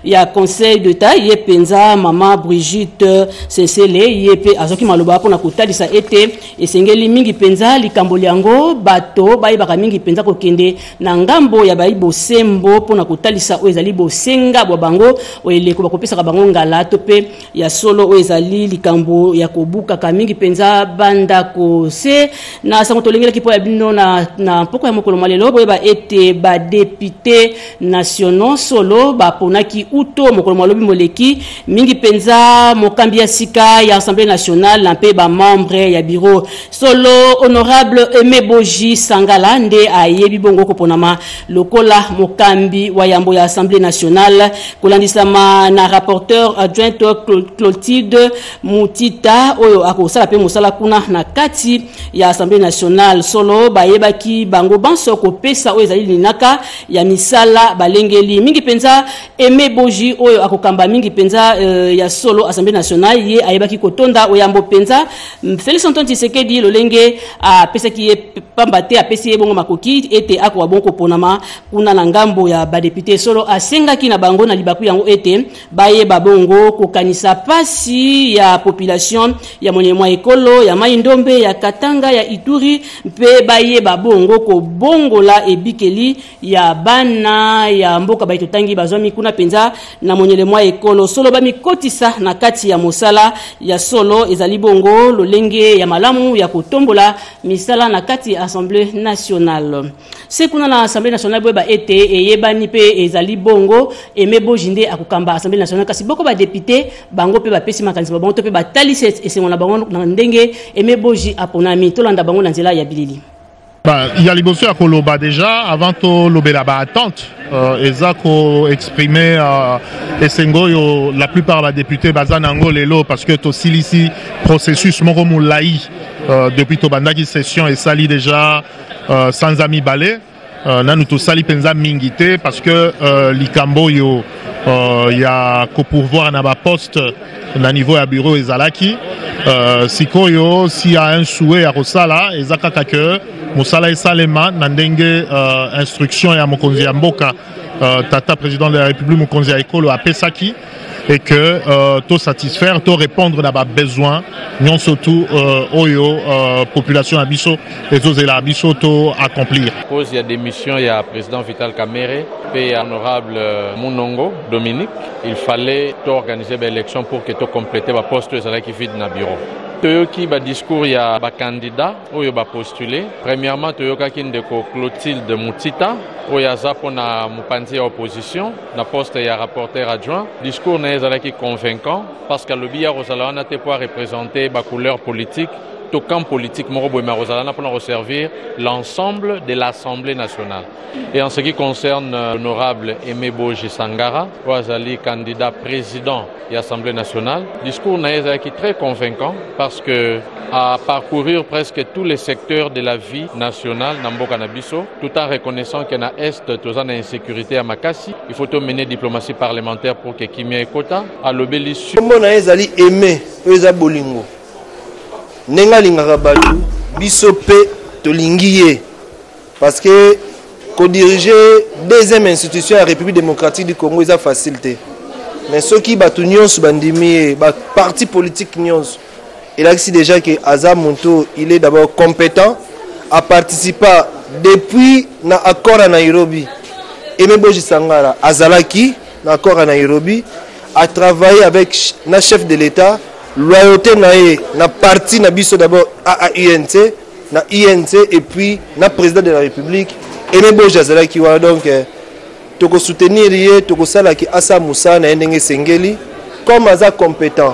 ya conseil d'état ye penza mama Brigitte Sesele ye pe azoki maloba pona kotalisa ete esengeli mingi penza likambo yango bato bayebaka mingi penza kokende na ngambo ya baibo sembo pona kotalisa o ezali bosenga bwa bango o eleko bakopesa bango ngala to pe ya solo o ezali likambo ya kobuka mingi penza bandako se na sango tolengela kipo ya bino na poko ya mokolo malelo boyeba ete ba député nationaux solo baponaki uto mokolo malobi moleki mingi penza mokambi ya sika ya assemblée nationale na pe ba membre ya bureau solo honorable Aimé Boji Sangala nde ayebi bongo koponama lokola lokola mokambi wa yambo ya Assemblée nationale kolandisama na rapporteur adjoint Clotilde Mutita oyo akosala pe mosala kuna na kati ya Assemblée nationale solo bayebaki bango banso kopesa oyo ezali linaka ya misala balengeli mingi penza Aimé Boji oyo akokamba mingi penza ya solo Assemblée nationale ye ayebaki kotonda oyambo penza Félix Antoine Tshisekedi lolenge apesa ki pambate apesi ebongo makoki ete akwa bonko ponama kuna na ngambo ya ba député solo asengaki na bango na libaku yango ete baye babongo kokanisa pasi ya population ya Monyemwa ekolo ya Mai-Ndombe ya Katanga ya Ituri mpe baye babongo ko bongola ebikeli ya bana ya mboka baitotangi bazwami kuna penza na Monyemwa ekolo solo bamikotisa na kati ya mosala ya solo ezali bongo lolenge ya malamu ya kotombola misala na kati ya Assemblée nationale. Sekuna na Assemblée nationale boeba ete eyebani pe ezali bongo Aimé Boji nde akokamba Assemblée nationale kasi boko ba député bango pe ba pesi makanisi bango to pe ba talise esengo na bango na ndenge Aimé Boji aponami tolanda bango na nzela ya bilili.
Il y a liboso à Koloba déjà avant to lobela ba attente ezako exprimer esengo la plupart des députés bazanango lelo parce que to silisi processus moko mulai depuis to bandaki session et sali déjà sans ami balé nanu to sali penza mingité parce que likambo yo y a ko pourvoir na ba poste na niveau ya bureau ezalaki sikoyo s'il y a un souhait à Rosala ezaka que Moussala et Salema Nandenge instruction et à Mokonzi Mboka Tata président de la République Mokonzi Ekolo à Pesaki et que tout satisfaire, tout répondre à nos besoins, non surtout Oyo population Abisso et tous les Abisso tout accomplir.
Cause il y a des missions, il y a président Vital Kamere et honorable Mounongo Dominique, il fallait organiser l'élection pour que tout compléter le poste qui vide dans le bureau. Toyoki ba discours ya ba candidat oyo ba postuler premièrement toyoka kindeko Clotilde Mutita oyo azapo na mupanzi ya opposition na poste ya rapporteur adjoint discours na ezalaki convaincant parce que le biya Rosalana te pour représenter ba couleur politique tout camp politique moko boyema Rosalana pour resservir l'ensemble de l'Assemblée nationale. Et en ce qui concerne l'honorable Aimé Boji Sangara, Ouazali candidat président de l'Assemblée nationale, discours naïsa qui est très convaincant parce que à parcourir presque tous les secteurs de la vie nationale Namboka Nabiso, tout en reconnaissant qu'il y a est tous en insécurité à Makassi, il faut mener diplomatie parlementaire pour que Kimia Ekota à l'obélisque.
Comment naïsali Aimé Eza Bolingo Nenga lingaka batu biso pe tolingiye parce que ko diriger deuxième institution à la République démocratique du Congo est facilité mais ceux qui batu nyonso bandimi ba parti politique nyonso il a dit déjà que Azam Monto il est d'abord compétent à participer depuis na accord à Nairobi Aimé Boji Sangara azalaki na accord à Nairobi a travaillé avec na chef de l'État loyauté na parti na biso d'abord à INC na INC et puis na président de la République Aimé Boji azalaki wa donc toko soutenir ye toko sala ki asa Moussa na ndenge sengeli comme aza compétent.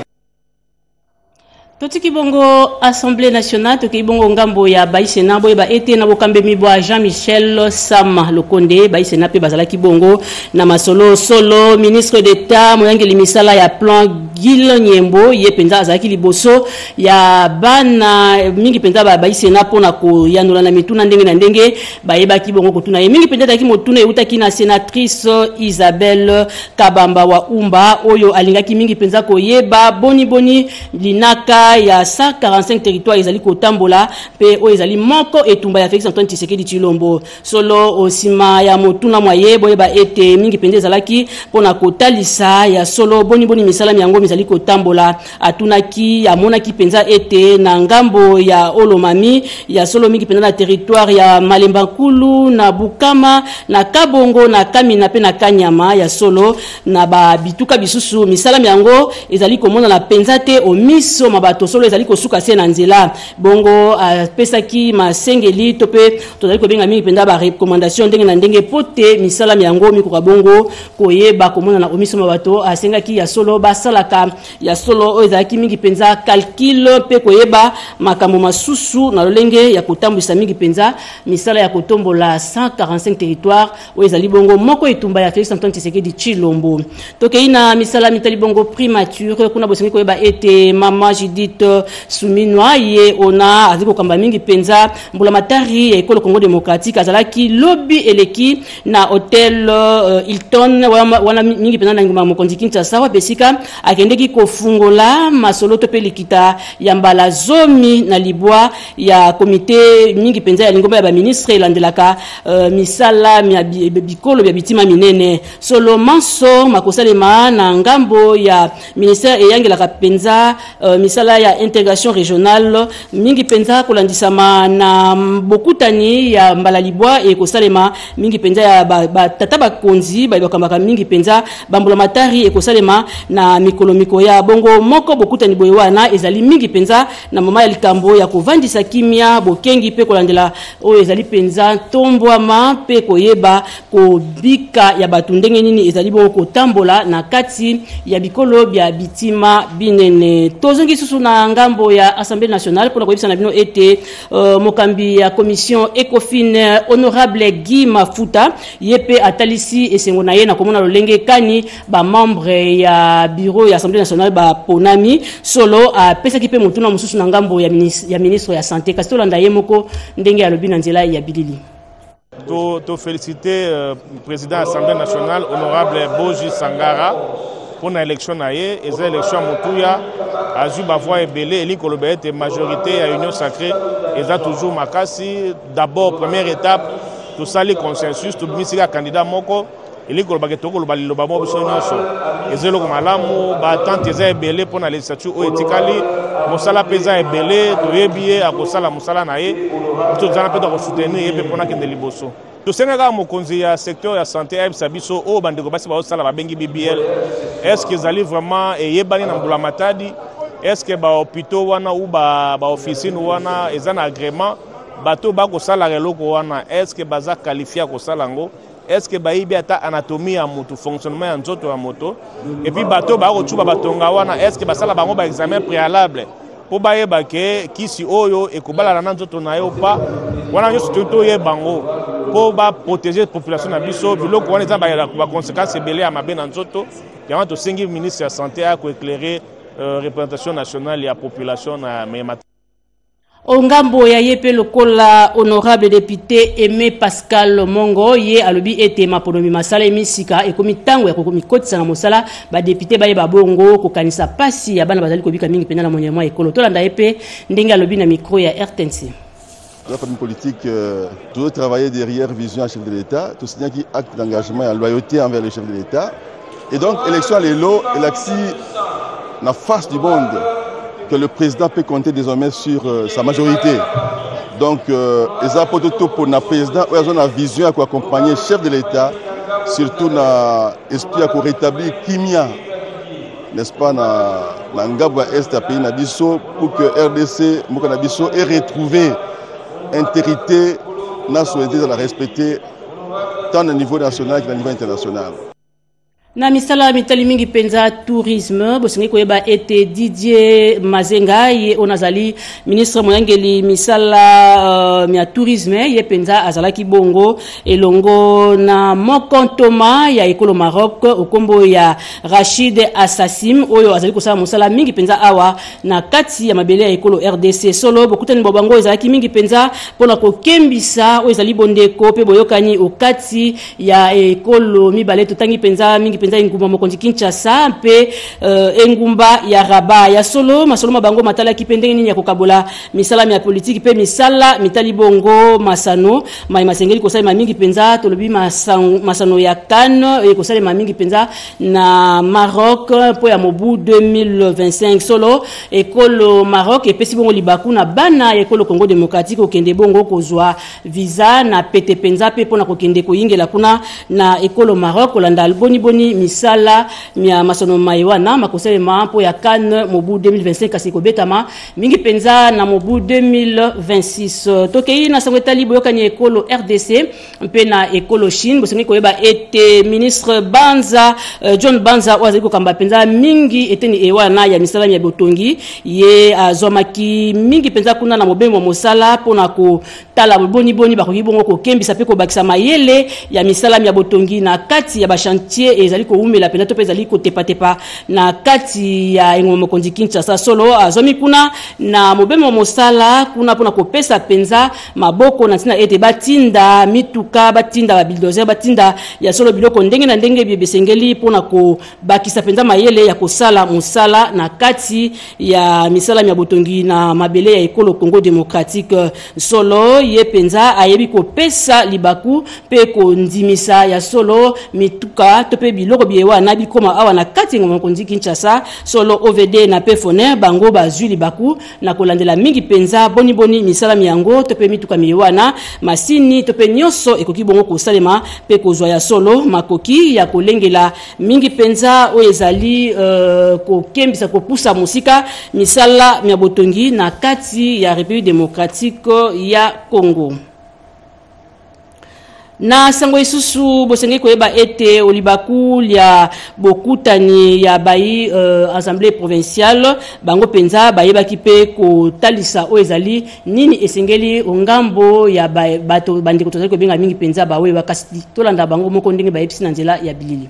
Totiki bongo Assemblée nationale toki bongo ngambo ya Baïsena boyeba ete na bokambe mibwa Jean-Michel Sama Lokonde Baïsena pe bazalaki bongo na masolo solo ministre d'État moyangeli misala ya plan Gil Nyembo ye penza azalaki liboso ya bana mingi penza ba Baïsena pona ko yandola na mituna ndenge na ndenge bayebaki bongo kotuna ye mingi penza taki motuna eutaki na sénatrice Isabelle Kabamba wa Umba oyo alingaki mingi penza ko yeba boni linaka ya 145 territoires ezali kotambola pe o ezali moko etumba ya Félix Antoine Tshisekedi Tshilombo solo osima ya motuna mwaye boyeba ete mingi pende ezalaki pona kotalisa ya solo boni misala yango mizali kotambola atunaki ya monaki penza ete na ngambo ya Olomami ya solo mingi pende na territoire ya Malemba Nkulu na Bukama na Kabongo na Kamina pe na Kanyama ya solo na ba bituka bisusu misala yango ezali komona na penza te o miso mabato bato solo ezali kosuka se na nzela bongo pesaki masengeli to pe tozali kobenga mingi penda ba recommandation ndenge na ndenge pote misala yango mikoka bongo koyeba komona na omiso mabato asengaki ya solo basalaka ya solo oyo ezalaki mingi penza calcul pe koyeba makambo masusu na lolenge ya kotambwisa mingi penza misala ya kotombola 145 territoire oyo ezali bongo moko etumba ya Félix Antoine Tshisekedi Tshilombo tokei na misala mitali bongo primature kuna bosengi koyeba ete mama Judith Suminwa ye ona aziko kamba mingi penza mbula matari ya ekolo Congo démocratique azalaki lobby eleki na hotel Hilton wana mingi penza na ngoma mokonzi Kinshasa wa besika akendeki kofungola masolo to pe likita ya mbala zomi na libwa ya komite mingi penza ya lingomba ya ba ministre elandelaka misala ya bikolo ya bitima minene solo manso makosalema na ngambo ya ministère eyangelaka penza misala ya intégration régionale mingi penza kolandisama na bokutani ya mbala libwa ekosalema mingi penza ya tata bakonzi bakambaka mingi penza bambula matari ekosalema na mikolomiko ya bongo moko bokutani boye wana ezali mingi penza na mama ya likambo ya kovandisa kimia bokengi pe kolandela oyo ezali penza tombwama pe koyeba kobika ya batu ndenge nini ezali bongo kotambola na kati ya bikolo bya bitima binene tozongi susu na ngambo ya Assemblée nationale pour koyebisa na bino ete mokambi ya commission Ecofin honorable Guy Mafuta yepe atalisi esengo na ye na komona lolenge kani ba membre ya bureau ya Assemblée nationale ba ponami solo a pesa ki pe mutuna mususu na ngambo ya ministre ya santé kasi tolanda ye moko ndenge ya lobi na nzela ya bilili
to féliciter le président de l'Assemblée nationale honorable Boji Sangara pour l'élection naie et les élections Moutouya a eu ma voix ébélée et l'Ikolobet majorité à Union sacrée et ça toujours makasi d'abord première étape tout ça les consensus tout misika candidat moko et l'Ikolobet toko le baliloba mo bisonyoso et zelo malamu ba tante za ébélée pour la législature o etikali mosala pesa ébélée to yebié a kosala mosala naie tout ça na peut de soutenir et pour na kende liboso to senga mokonzi ya secteur ya santé ayebisa biso o bandeko basi baosala babengi BBL est-ce que zali vraiment eyebani na mbula matadi est-ce que ba hôpitaux wana ou ba officine wana ezana agrément bato bakosala reloko wana est-ce que baza qualifié kosala ngo est-ce que bayibi ata anatomie ya moto fonctionnement ya nzoto ya moto et puis bato bakochuba batonga wana est-ce que basala bango ba examen préalable po bayeba ke kisi oyo ekobala na nzoto na yo pa wana nyonso to yebango pour protéger la population na biso biloko wana eza ba conséquences ebele ya mabe na nzoto yango to sengi ministre ya santé a ko éclairer représentation nationale ya population na mema
Ongambo ya yepe lokola honorable député Aimé Pascal Mongo ye alobi ete maponomi masala emisika ekomi tango ya kokomikotisa na mosala ba député baye babongo kokanisa pasi ya bana bazali kobika mingi pena na monyama ekolo tolanda yepe ndenge alobi na micro ya RTNC.
La famille politique doit travailler derrière vision à chef de l'État, tout ce qui acte d'engagement et de loyauté envers le chef de l'État. Et donc, élection à l'élo, et l'axi, la face du monde, que le président peut compter désormais sur sa majorité. Donc, les apports pour le président, ils ont la vision à accompagner le chef de l'État, surtout dans l'esprit à rétablir Kimia, n'est-ce pas, dans le Ngabwa Est, pays Nabiso, pour que RDC, Moukanabiso, ait retrouvé intégrité, n'a souhaité de la respecter tant au niveau national qu'au niveau international.
Na misala mitali mingi penza tourisme bosingi koyeba ete Didier Mazenga ye onazali ministre moyangeli misala ya tourisme ye penza azalaki bongo elongo na mokontoma ya ekolo Maroc okombo ya Rachid Assassim oyo azali kosala mosala mingi penza awa na kati ya mabele ya ekolo RDC solo bokutani bobango ezalaki mingi penza pona kokembisa oyo ezali bondeko pe boyokani okati ya ekolo mibale totangi penza mingi penza ingumba mokonzi Kinshasa pe engumba ya Rabat ya solo masolo mabango matala kipendenge nini ya kokabola misala ya politique pe misala mitali bongo masano mai masengeli kosala mingi penza tolobi masano ya Cannes e kosala mingi penza na Maroc po ya mobu 2025 solo ekolo Maroc e pesi bongo libaku na bana ekolo Congo démocratique okende bongo kozwa visa na pete penza pe pona kokende koyingela kuna na ekolo Maroc olanda alboni boni boni misala mia masono maiwana makoselema po ya CAN mobu 2025 kasi kobetama mingi penza na mobu 2026 tokei na sangwetali boyokani ekolo RDC mpe na ekolo Chine bosengi koyeba ete ministre Banza John Banza wazali kamba penza mingi eteni ewana ya misala ya botongi ye azomaki mingi penza kuna na mobembo mosala pona ko tala boni bakoki bongo ko kembisa pe ko bakisa mayele ya misala ya botongi na kati ya ba chantier ezali ko umela penza to ezali ko tepa na kati ya Engoma Mokonzi Kinshasa solo azomi kuna na mobembo mosala kuna pona ko pesa penza maboko na tina ete batinda mituka batinda ba bulldozer batinda ya solo biloko ndenge na ndenge bibesengeli pona ko bakisa penza mayele ya kosala musala na kati ya misala ya botongi na mabele ya ekolo Congo démocratique solo ye penza ayebi ko pesa libaku pe ko ndimisa ya solo mituka to pe biloko biewa na bikoma awa na kati Engoma Mokonzi Kinshasa solo OVD na Pefoner bango bazwi libaku na kolandela mingi penza boni misala miyango to pe mituka miwana masini to pe nyoso ekoki bongo ko salema pe ko zwa ya solo makoki ya kolengela mingi penza o ezali ko kembisa ko pusa musika misala mya botongi na kati ya République démocratique ya Congo. Na sango isusu bosenge koyeba ete olibaku ya bokutani ya bayi assemblée provinciale bango penza bayeba kipe ko talisa o ezali nini esengeli ongambo ya bato bandiko tozali ko benga mingi penza bawe bakasi tolanda bango moko ndenge bayepisi na nzela ya bilili.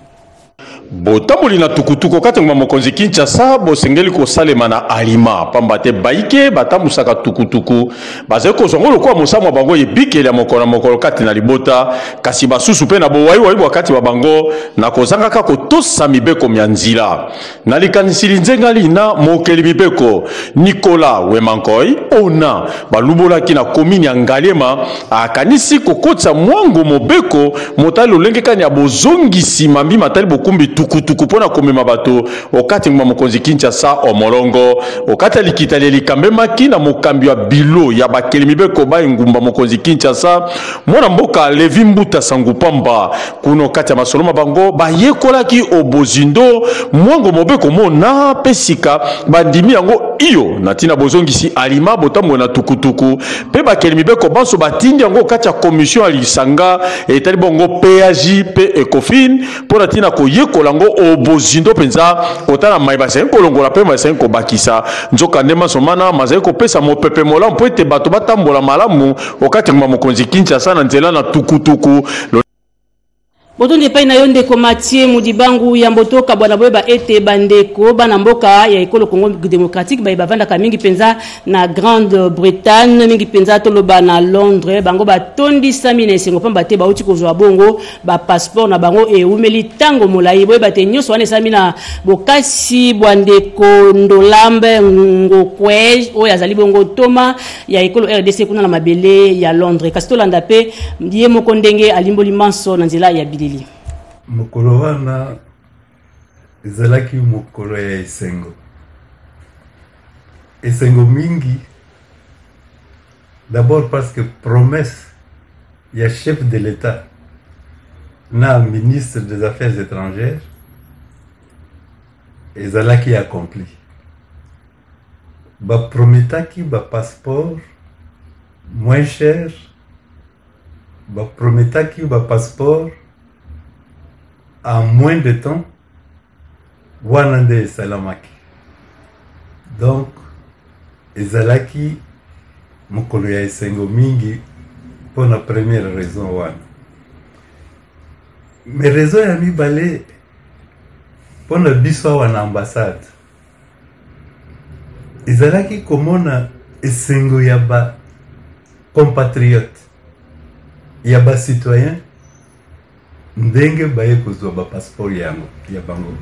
Botamboli na tukutuko kati Engoma Mokonzi Kinshasa bosengeli ko salema na alima pambate baike batamusaka tukutuku bazeko zongolo kwa musamwa bango yebikeli ya mokolo kati na libota kasi basusu pe na bowayi wakati wa bango na kozanga ka kotosa mibeko mya nzila na likanisili nzengali na mokeli mibeko Nicolas Wemankoy ona balubolaki na komini ya Ngaliema akanisi kokotsa mwango mobeko motali olengekani ya bozongisi mambi matali bokumbi tukutuku pona komema bato okati Engoma Mokonzi Kinshasa omolongo okati likitali likambemaki na mokambi wa bilo ya bakeli mibeko ba Engoma Mokonzi Kinshasa mwana mboka Levi Mbuta Sangupamba kuno kati ya masoloma bango bayekolaki obozindo mwango mobeko mona pesika bandimi yango iyo natina bozongisi alima botambo na tukutuku pe bakeli mibeko banso batindi yango kati ya commission alisanga etali bongo PAJ pe Ecofin pona tina ko yekolango obozindo penza otana maiba sen kolongola pe masen ko bakisa nzoka ndema somana mazai ko pesa mopepe mola mpo ete bato batambola malamu okati Engoma Mokonzi Kinshasa na nzela na tukutuku.
Botonde pai na yonde ko Mathieu Mudibangu ya mbotoka bwana boyeba ete bandeko bana mboka ya ekolo Congo démocratique ba bavanda ka mingi penza na Grande-Bretagne mingi penza toloba na Londres bango batondi samine sengo pamba te bauti ko zwa bongo ba passeport na bango e umeli tango molai boyeba te nyoso wane samina bokasi bwandeko Ndolambe ngokwe o ya zali bongo toma ya ekolo RDC kuna na mabele ya Londres kastolanda pe ndiye moko ndenge alimboli manso na nzela ya bilili.
Mokolo wana ezalaki mokolo ya esengo mingi d'abord parce que promesse ya chef de l'État na ministre des Affaires étrangères ezalaki accompli baprometaki passeport moins cher baprometaki passeport en moins de temps, Wanande Salamaki. Donc, ezalaki mokolo ya esengo mingi pour la première raison wana. Mais raison ya mibale pour na biso wana ambassade. Ezalaki komona esengo ya ba compatriote, ya ba citoyen ndenge baye kozwa ba passeport yango ya bango.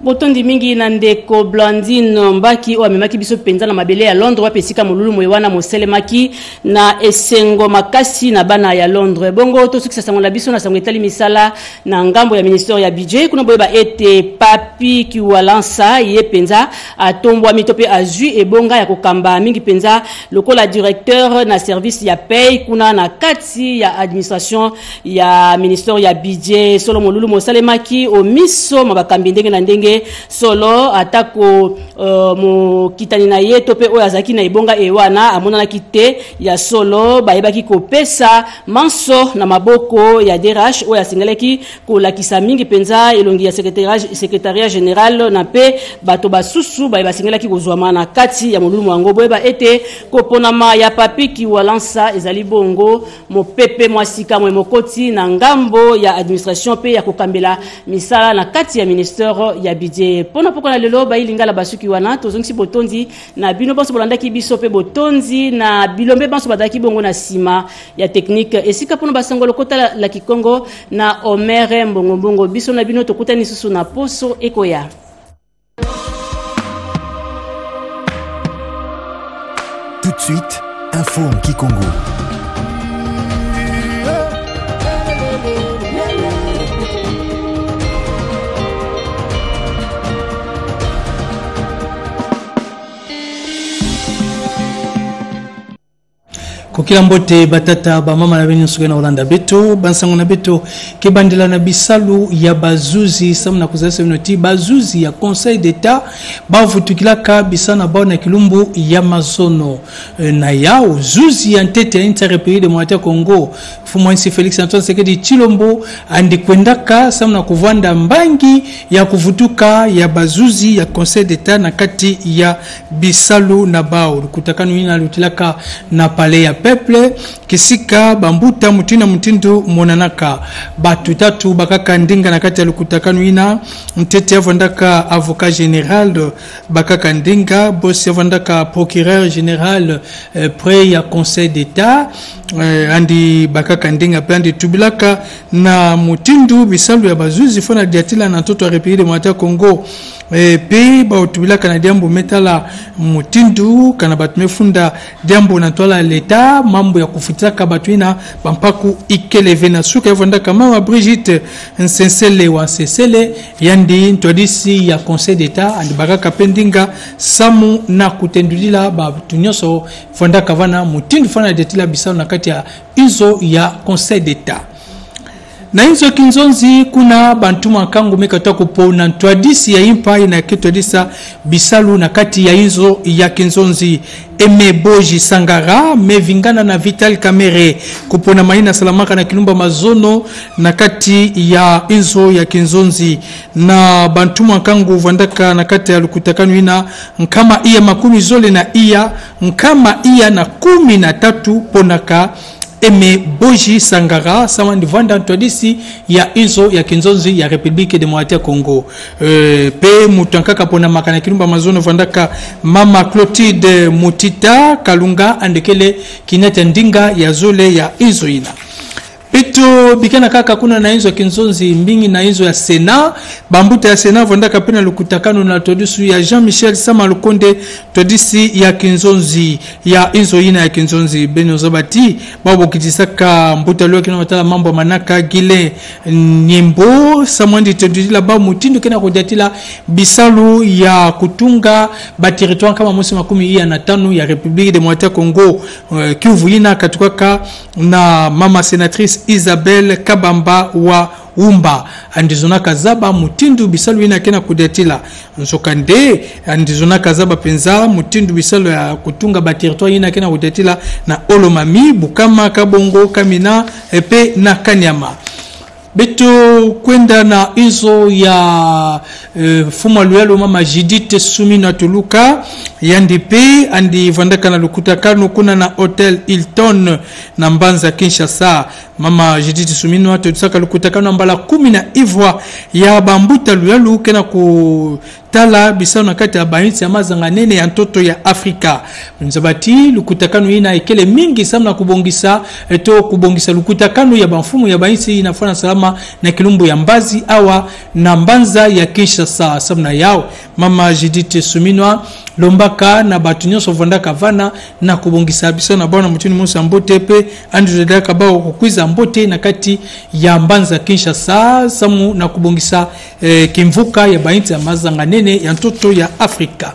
botondi mingi na ndeko Blandine Mbaki o amemaki biso penza na mabele ya Londres wa pesika molulu moyewana moselemaki na esengo makasi na bana ya Londres. Bongo to sukisa sango la biso na sango etali misala na ngambo ya ministère ya budget kuna boyeba ete papi ki walansa ye penza atombwa mitope azui ebonga ya kokamba mingi penza lokola directeur na service ya paye kuna na kati ya administration ya ministère ya budget solo molulu mosalemaki o miso mabakambi ndenge na ndenge solo atako mo kitani na ye tope o azaki na ibonga ewana amona na kite ya solo bayebaki kopesa manso na maboko ya DRH o yasingeleki ko lakisa mingi penza elongi ya secrétariat général na pe bato basusu bayebasingelaki kozwama na kati ya molulu mwango boyeba ete koponama ya papi ki walansa ezali bongo mopepe mwasika mwe mokoti na ngambo ya administration pe ya kokambela misala na kati ya ministère ya budget pona poko na lelo ba ilingala basuki wana tozongisi botonzi na bino bonso bolandaki biso pe botonzi na bilombe bonso badaki bongo na sima ya technique esika pona basango lokota la Kikongo na Omer Mbongo biso na bino tokutani susu na poso ekoya.
Tout de suite, info en Kikongo.
Kokila mbote batata ba mama na beni nsuke na Holanda beto bansango na beto kebandela na bisalu ya bazuzi samu na kuzasa minoti bazuzi ya conseil d'état bavutukilaka bisana bao na kilumbu ya mazono na yao zuzi ya ntete ya interrepublique de Moitié Congo Fumwansi Félix Antoine Sekedi Chilombo andi kwendaka samu na kuvanda mbangi ya kuvutuka ya bazuzi ya conseil d'état na kati ya bisalu na bao kutakanu ina lutilaka na pale ya peuple kisika bambuta mutina mutindu monanaka batu tatu bakaka ndinga na kati ya lukutakanu ina mtete avandaka avocat général bakaka ndinga bosi avandaka procureur général près ya conseil d'état andi bakaka ndinga pande tubilaka na mutindu bisalu ya bazuzi fona diatila na toto ya République de Moitié Congo pe ba utubilaka na diambo metala mutindu kana batumefunda diambo na tola leta mambo ya kufutaka batuina bampaku ikeleve na suka evanda kama wa Brigitte Nsensele wa Nsensele yandi ntwadisi ya conseil d'état andi bakaka pendinga samu na kutendulila batunyoso fonda kavana mutindu fana detila bisao na kati ya izo ya conseil d'état. Na hizo kinzonzi kuna bantu makangu mekatoa kupona ntwadisi ya impa ina kitwadisa bisalu na kati ya hizo ya kinzonzi Emeboji Sangara mevingana na Vital Kamere kupona maina salamaka na kilumba mazono na kati ya hizo ya kinzonzi na bantu makangu vandaka na kati ya lukutakanu ina nkama iya makumi zole na iya nkama iya na 13 ponaka Emeboji Sangara sama ndivanda ntwadisi ya izo ya kinzonzi ya République de Moitié Congo pe mutankaka pona makana kilumba mazono vandaka mama Clotilde Mutita Kalunga andekele kinete ndinga ya zole ya izo ina Pito bikana kaka kuna na hizo kinzonzi mbingi na hizo ya Sena bambuta ya Sena vandaka pena lukutakano na todisu ya Jean-Michel Sama Lukonde todisi ya kinzonzi ya hizo ina ya kinzonzi Beno Zabati babo kitisaka mbuta lwa kina matala mambo manaka gile nyembo samwandi todila ba mutindo kena kudatila bisalu ya kutunga ba territoire kama mosi makumi iya na tano ya République de Moitié Congo Kivu ina katukaka na mama sénatrice Isabelle Kabamba wa Umba andizona kazaba mutindu bisalu ina kena kudetila nsokande andizona kazaba penza mutindu bisalu ya kutunga ba territoire ina kena kudetila na Olomami Bukama Kabongo Kamina epe na Kanyama beto kwenda na izo ya fuma luyalo mama Judith Sumina Tuluka yandi pe andi vandaka na lukutakano kuna na Hotel Hilton na Mbanza Kinshasa mama Judith Sumina Tuluka lukutakano mbala 10 na ivwa ya bambuta luyalu kena ku tala bisao na kati ya bainsi ya mazanga nene ya ntoto ya Afrika nzabati lukutakano ina ekele mingi samna kubongisa eto kubongisa lukutakano ya banfumu ya bainsi inafana salama kulama na kilumbu ya Mbazi awa na Mbanza ya Kinshasa samna yao mama Judith Suminwa lombaka na batu nyonso vondaka vana na kubongisa biso na bona mutuni Musa Mbote pe andudaka bao kukwiza Mbote na kati ya Mbanza Kinshasa samu na kubongisa kimvuka ya bainti ya mazanga nene ya ntoto ya Afrika.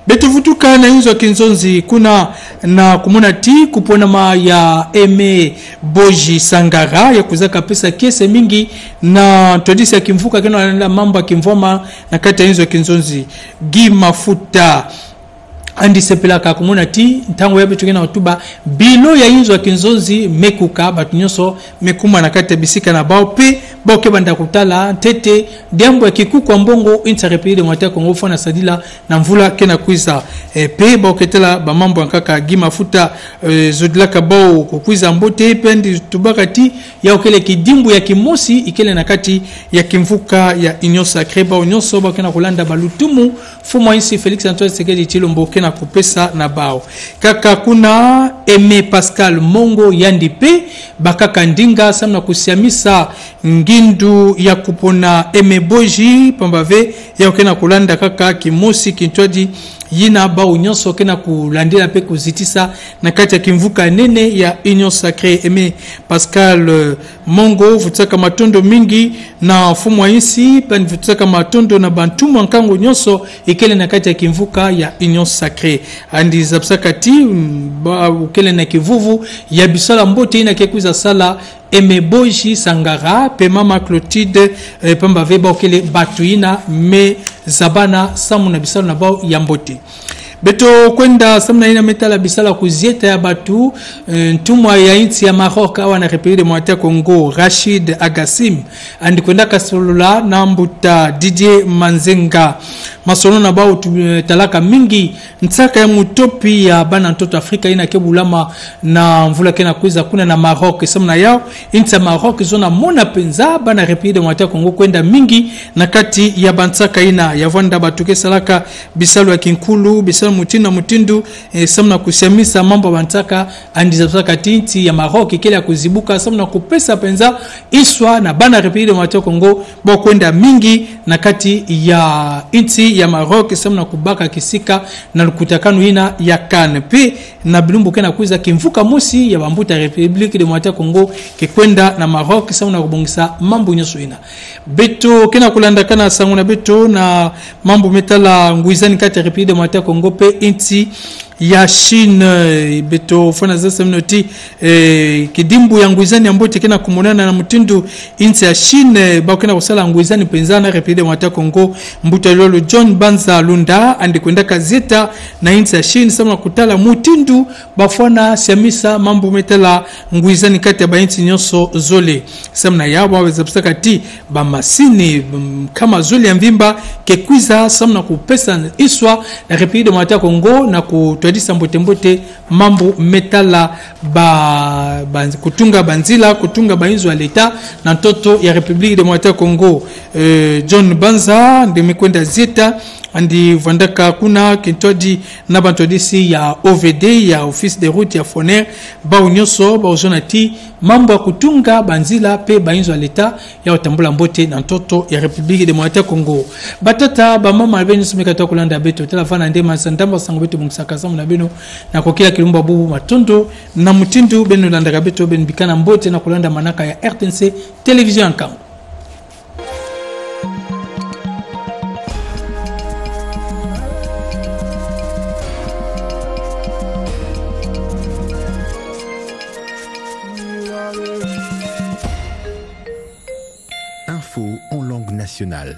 Beto vutuka na inzo kinzonzi kuna na kumuna ti kuponama ya Eme Boji Sangara ya kuzaka pesa kiese mingi na todisi ya kimvuka kena na mambo ya kimvoma na kati ya inzo kinzonzi Gi Mafuta andi sepelaka kumuna ti ntango yabe tukena otuba bilo ya inzo ya kinzonzi mekuka batunyoso mekuma na kati ya bisika na bao pe boke banda kutala tete diambo ya kikuku wa mbongo inta repide mwata Kongo fana sadila na mvula kena kuiza pe boke tela ba mambo nkaka Gi Mafuta zodilaka bao kukuiza Mbote pendi tubakati ya okele kidimbu ya kimosi ikele na kati ya kimvuka ya Union Sacrée bao nyonso boke na kulanda balutumu fumo insi Felix Antoine Tshisekedi Tshilombo kena kupesa na bao kaka kuna Aimé Pascal Mongo yandi pe bakaka ndinga samna kusiamisa ngindu ya kupona Aimé Boji pambave ya okena kulanda kaka kimosi kintwadi yina bao nyonso kena kulandela pe kuzitisa na kati ya kimvuka nene ya Union Sacrée. Aimé Pascal Mongo vutaka matondo mingi na fumo insi pan vutaka matondo na bantumu nkango nyonso ikele na kati ya kimvuka ya Union Sacrée andi zapsakati ukele na kivuvu ya bisala Mbote ina kekuza sala Aimé Boji Sangara pe mama Clotilde pamba veba okele batuina me zabana samu na bisala na bao ya Mbote. Beto kwenda samna ina metala bisala kuzieta ya batu ntumwa ya inti ya Maroc awa na République démocratique Congo Rachid Agassim andi kwenda kasolula na mbuta Didier Manzenga masono na bao talaka mingi ntaka ya mutopi ya bana ntoto Afrika ina kebulama na mvula kena kuiza kuna na Maroc samna yao inti ya Maroc zona mona penza bana République démocratique Congo kwenda mingi na kati ya bantaka ina ya vanda batuke salaka bisalu ya kinkulu bisalu mutina mutindu samna kusiamisa mambo bantaka andiza tinti ya Maroc kile ya kuzibuka samna kupesa penza iswa na bana République démocratique Congo bo kwenda mingi na kati ya inti ya Maroc samna kubaka kisika na lukutakanu ina ya Cannes pe na bilumbu kena kuiza kimvuka musi ya bambuta République démocratique Congo kikwenda na Maroc samna kubongisa mambo nyoso ina beto kena kulanda kana sanguna beto na mambo metala nguizani kati ya République démocratique Congo pe inti ya Chine beto fana za semnoti kidimbu ya nguizani Mbote kena kumonana na mutindu inti ya Chine ba kena kusala nguizani penzana République démocratique Congo mbuta lolo John Banza Lunda andi kwenda kazeta na inti ya Chine sama kutala mutindu bafana siamisa mambo metala nguizani kati ya bainti nyonso zole samna yabo waweza psakati ba masini kama zole ya mvimba kekwiza samna kupesa iswa na République démocratique Congo na kutwadisa Mbote mambo metala kutunga banzila kutunga bainzo ya leta na ntoto ya République démocratique Congo. John Banza ndemekwenda zeta andi vandaka kuna kintodi na bantodisi ya OVD ya Office de Route ya Foner ba unyoso ba uzonati mambo ya kutunga banzila pe bainzo ya leta ya otambula Mbote na ntoto ya République démocratique Congo. Batata ba mama benu sumeka to kulanda beto telefona ndema sandamba sango beto mungsaka samu na beno na kwa kila kilumba bubu matondo na mutindu benu landaka beto ben bikana Mbote na kulanda manaka ya RTNC télévision Nkambo.
Info en langue nationale.